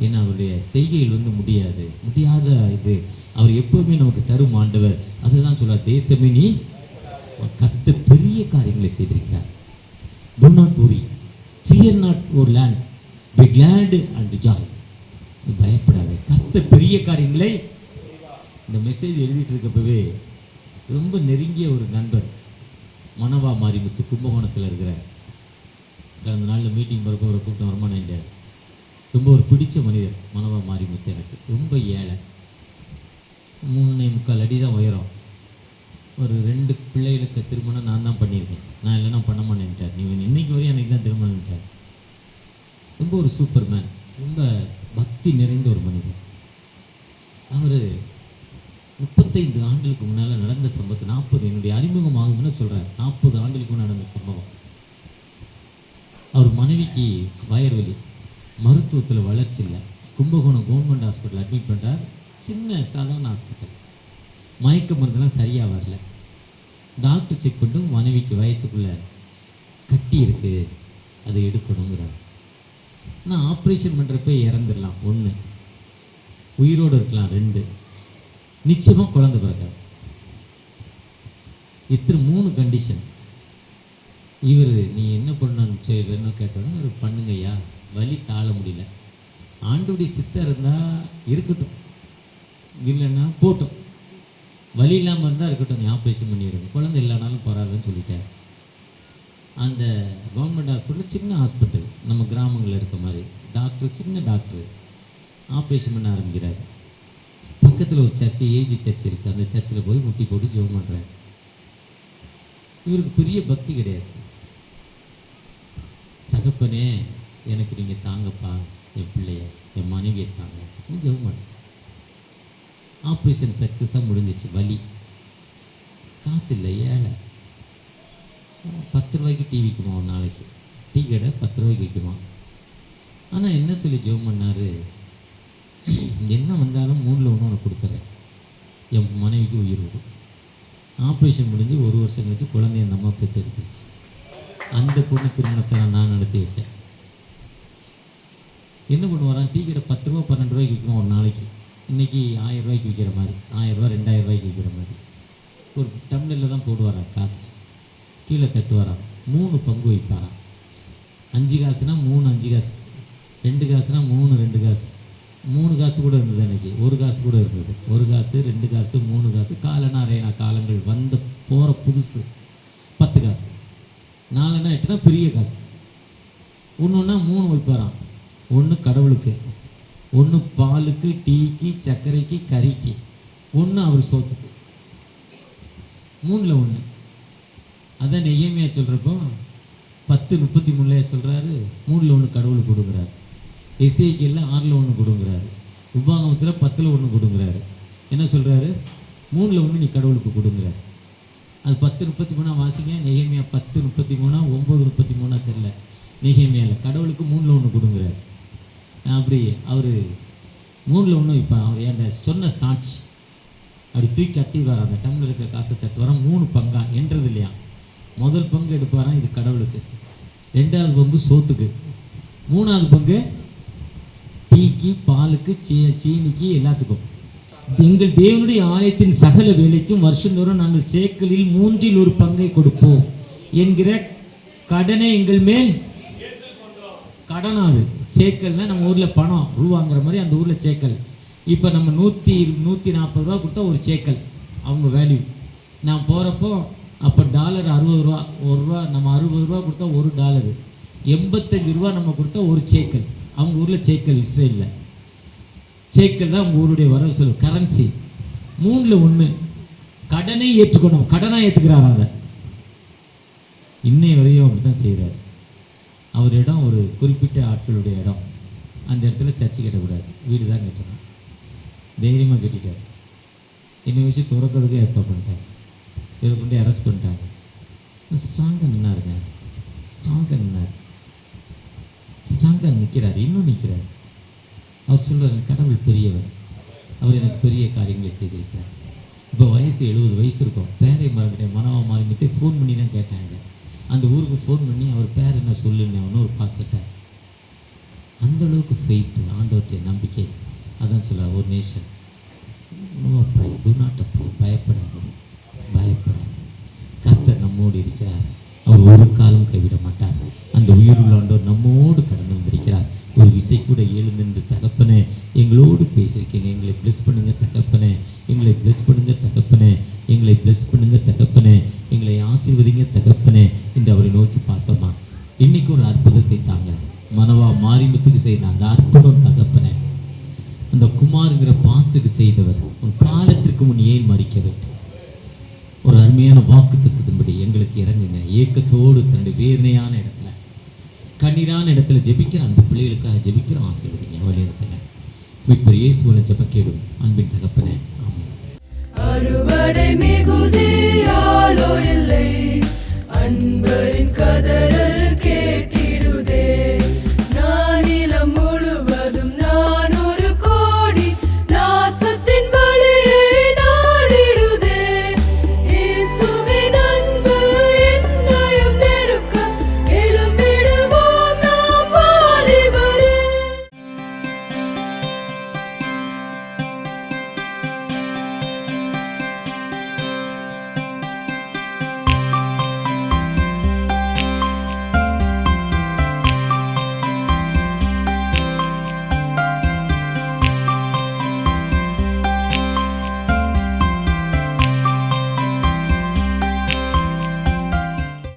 ஏன்னா அவருடைய செய்கையில் முடியாத இது அவர் எப்பவுமே நமக்கு தரும் ஆண்டவர். அதுதான் சொல்றார், தேசமே நீ கர்த்தர் பெரிய காரியங்களை செய்திருக்கிறார். Do not worry, fear not your land, be glad and joy. பயப்படாத, கர்த்தர் பெரிய காரியங்களை. இந்த மெசேஜ் எழுதிட்டு இருக்கப்பவே ரொம்ப நெருங்கிய ஒரு நண்பர் மனவா மாரிமுத்து கும்பகோணத்தில் இருக்கிற, கடந்த நாளில் மீட்டிங் போகிறப்ப ஒரு கூட்டம் வரமானேன். ரொம்ப ஒரு பிடிச்ச மனிதர் மனவா மாரிமுத்து. எனக்கு ரொம்ப ஏழை, 3.25 அடி தான் உயரம். ஒரு 2 பிள்ளைகளுக்கு திருமணம் நான் தான் பண்ணியிருக்கேன். நான் இல்லைன்னா பண்ண மாட்டேன்ட்டார். நீ இன்னைக்கு வரையும் எனக்கு தான் திருமணம்ட்டார். ரொம்ப ஒரு சூப்பர் மேன், ரொம்ப பக்தி நிறைந்த ஒரு மனிதர். அவர் 35 ஆண்டுகளுக்கு முன்னால் நடந்த சம்பவத்தை 40 என்னுடைய அறிமுகம் ஆகும்னு சொல்கிறார். 40 ஆண்டுகளுக்கு நடந்த சம்பவம். அவர் மனைவிக்கு வயர்வலி, மருத்துவத்தில் வளர்ச்சி இல்லை. கும்பகோணம் கவர்மெண்ட் ஹாஸ்பிட்டல் அட்மிட் பண்ணுறார். சின்ன சாதாரண ஹாஸ்பிட்டல். மயக்க மருந்தெல்லாம் சரியாக வரல. டாக்டர் செக் பண்ணிட்டு மனைவிக்கு வயத்துக்குள்ளே கட்டி இருக்குது, அதை எடுக்கணுங்கிறார். ஆனால் ஆப்ரேஷன் பண்ணுறப்ப இறந்துடலாம் 1, உயிரோடு இருக்கலாம் 2, நிச்சயமாக குழந்தை பிறக்காது. இத்தனை 3 கண்டிஷன். இவர் நீ என்ன பண்ணணும்னு என்ன கேட்டோன்னா அவர் பண்ணுங்கய்யா, வலி தாழ முடியல, ஆண்டோடைய சித்தம் இருந்தால் இருக்கட்டும், இல்லைன்னா போட்டோம், வலி இல்லாமல் இருந்தால் இருக்கட்டும், நீ ஆப்ரேஷன் பண்ணிவிடுங்க, குழந்தை இல்லைனாலும் பரவாயில்லன்னு சொல்லிட்டார். அந்த கவர்மெண்ட் ஹாஸ்பிட்டல் சின்ன ஹாஸ்பிட்டல், நம்ம கிராமங்களில் இருக்க மாதிரி டாக்டர், சின்ன டாக்டர் ஆப்ரேஷன் பண்ண ஆரம்பிக்கிறார். பக்கத்தில் ஒரு சர்ச்சு, ஏஜி சர்ச் இருக்குது, அந்த சர்ச்சில் போய் முட்டி போட்டு ஜெபம் பண்ணுறாரு. இவருக்கு பெரிய பக்தி கிடையாது. தகப்பனே எனக்கு நீங்கள் தாங்கப்பா, என் பிள்ளைய என் மனைவியை தாங்க, ஜெபம் பண்ண. ஆப்ரேஷன் சக்ஸஸாக முடிஞ்சிச்சு. வலி, காசு இல்லை, ஏழை. 10 ரூபாய்க்கு டீ விற்குமா ஒரு நாளைக்கு, டீ கடை 10 ரூபாய்க்கு விற்குமா. ஆனால் என்ன சொல்லி ஜெபம் பண்ணார், என்ன வந்தாலும் 3ல் 1 உனக்கு கொடுத்துறேன், என் மனைவிக்கு உயிர் விடும். ஆப்ரேஷன் முடிஞ்சு 1 வருஷம் கழிச்சு குழந்தைய அந்த அம்மா பெற்றெடுத்துருச்சு. அந்த பொண்ணு திருமணத்தை நான் நடத்தி வச்சேன். என்ன பண்ணுவாரான், டீ கடை 10 ரூபா 12 ரூபாய்க்கு விற்குமா ஒரு நாளைக்கு. இன்றைக்கி 1000 ரூபாய்க்கு விற்கிற மாதிரி, 1000 ரூபா 2000 ரூபாய்க்கு விற்கிற மாதிரி ஒரு டம்ளரில் தான் போடுவாராம் காசு. கீழே தட்டுவாராம், 3 பங்கு வைப்பாராம். 5 காசுனா 3 5 காசு, 2 காசுனா 3 2 காசு, 3 காசு கூட இருந்தது. எனக்கு 1 காசு கூட இருந்தது. 1 காசு 2 காசு 3 காசு, காலனா ரேனா காலங்கள் வந்த போகிற புதுசு 10 காசு, 4னா 8னா பெரிய காசு. ஒன்றுன்னா 3 வைப்பாராம். 1 கடவுளுக்கு, 1 பாலுக்கு, டீக்கு, சர்க்கரைக்கு, கறிக்கு, 1 அவர் சோத்துக்கு, 3ல் 1. அதான் நெகேமியா சொல்கிறப்போ 10:33 சொல்கிறாரு, 3ல் 1 கடவுளுக்கு கொடுக்குறாரு. எசேக்கியேல் 6ல் 1 கொடுங்குறாரு. உபாகமத்தில் 10ல் 1 கொடுங்குறாரு. என்ன சொல்கிறாரு, 3ல் 1 நீ கடவுளுக்கு கொடுங்குறாரு. அது 10:33 வாசிங்க. நெகேமியா 10:33 9:33 தெரில. நெகேமியாவில் கடவுளுக்கு 3ல் 1 கொடுங்குறாரு. அப்படி அவர் 3ல் 1 இப்போ அவர் ஏன்ட சொன்ன சாட்சி அப்படி தூக்கி கட்டிடுவார். அந்த டம்ளர் இருக்க காசை தட்டுவாராம். 3 பங்கா என்றது இல்லையா. முதல் பங்கு எடுப்பாராம், இது கடவுளுக்கு. 2வது பங்கு சோத்துக்கு. 3வது பங்கு டீக்கு, பாலுக்கு, சீனிக்கு, எல்லாத்துக்கும். எங்கள் தேவனுடைய ஆலயத்தின் சகல வேலைக்கும் வருஷந்தோறும் நாங்கள் சேக்கலில் 3ல் 1 பங்கை கொடுப்போம் என்கிற கடனை எங்கள் மேல். கடனாது சேக்கல்னா நம்ம ஊரில் பணம் ரூபாங்கிற மாதிரி, அந்த ஊரில் சேக்கல். இப்போ நம்ம 140 ரூபா கொடுத்தா ஒரு சேக்கல் அவங்க வேல்யூ. நான் போகிறப்போ அப்போ டாலர் 60 ரூபா, 1 ரூபா. நம்ம 60 ரூபா கொடுத்தா $1, 85 ரூபா நம்ம கொடுத்தா ஒரு சேக்கல். அவங்க ஊரில் சேக்கல், இஸ்ரேலில் சேக்கல் தான் அவங்க ஊருடைய வரவு செலவு கரன்சி. 3ல் 1 கடனை ஏற்றுக்கணும். கடனாக ஏற்றுக்கிறார். அதை இன்னை வரையும் அப்படி தான் செய்கிறார். அவர் இடம் ஒரு குறிப்பிட்ட ஆட்களுடைய இடம். அந்த இடத்துல சர்ச்சை கட்டக்கூடாது, வீடு தான் கட்டணும். தைரியமாக கட்டிட்டார். என்னை வச்சு துறக்கிறதுக்கு ஏற்பாடு பண்ணிட்டார். இவரை கொண்டு அரெஸ்ட் பண்ணிட்டாங்க. ஸ்ட்ராங்காக நின்னாருங்க, ஸ்ட்ராங்காக நின்னார், ஸ்ட்ராங்காக நிற்கிறார், இன்னும் நிற்கிறார். அவர் சொல்கிறார், கடவுள் பெரியவர், அவர் எனக்கு பெரிய காரியங்களை செய்திருக்கிறார். இப்போ வயசு 70 வயசு இருக்கும். பேரை மறந்துட்டேன், மனவா மாறிட்டு ஃபோன் பண்ணி தான் கேட்டாங்க. அந்த ஊருக்கு ஃபோன் பண்ணி அவர் பேர் என்ன சொல்லுன்னு ஒரு பாஸ்டர்ட்ட. அந்தளவுக்கு ஃபெய்த்து, ஆண்டவற்றை நம்பிக்கை. அதான் சொல்கிறார், ஒரு நேஷன் டூ நாட் அப்ரை, பயப்படாது, பயப்படாது, கர்த்தர் நம்மோடு இருக்கிறார், அவர் ஒரு காலம் கைவிட மாட்டார். அந்த உயிருள்ள ஆண்டவர் நம்மோடு கடந்து வந்திருக்கிறார். ஒரு விசை கூட எழுந்து தகப்பனே எங்களோடு பேசியிருக்கீங்க, எங்களை பிளஸ் பண்ணுங்க தகப்பனே, எங்களை பிளஸ் பண்ணுங்க தகப்பனே, எங்களை பிளஸ் பண்ணுங்க தகப்பனே, எங்களை ஆசீர்வதிங்க தகப்பனே என்று அவரை நோக்கி பார்த்தோமா. இன்னைக்கு ஒரு அற்புதத்தை தாங்க. மனவா மாரிமுத்துக்கு செய்த அந்த அற்புதம் தகப்பனே, அந்த குமாருங்கிற பாசுக்கு செய்தவர் உன் காலத்திற்கு முன் ஏன் மறிக்க வேண்டும்? ஒரு அருமையான வாக்கு தத்துவத்தின்படி எங்களுக்கு இறங்குங்க. ஏக்கத்தோடு தன்னுடைய வேதனையான இடத்துல, கண்ணீரான இடத்துல ஜெபிக்கிற அந்த பிள்ளைகளுக்காக ஜெபிக்கிறோம். ஆசீர்வதிங்க வழி இடத்துல மீட்பர் இயேசுவின் ஜெபம் கேடும் அன்பின் தகப்பனே, ஆமென். அறுவடை மிகுதி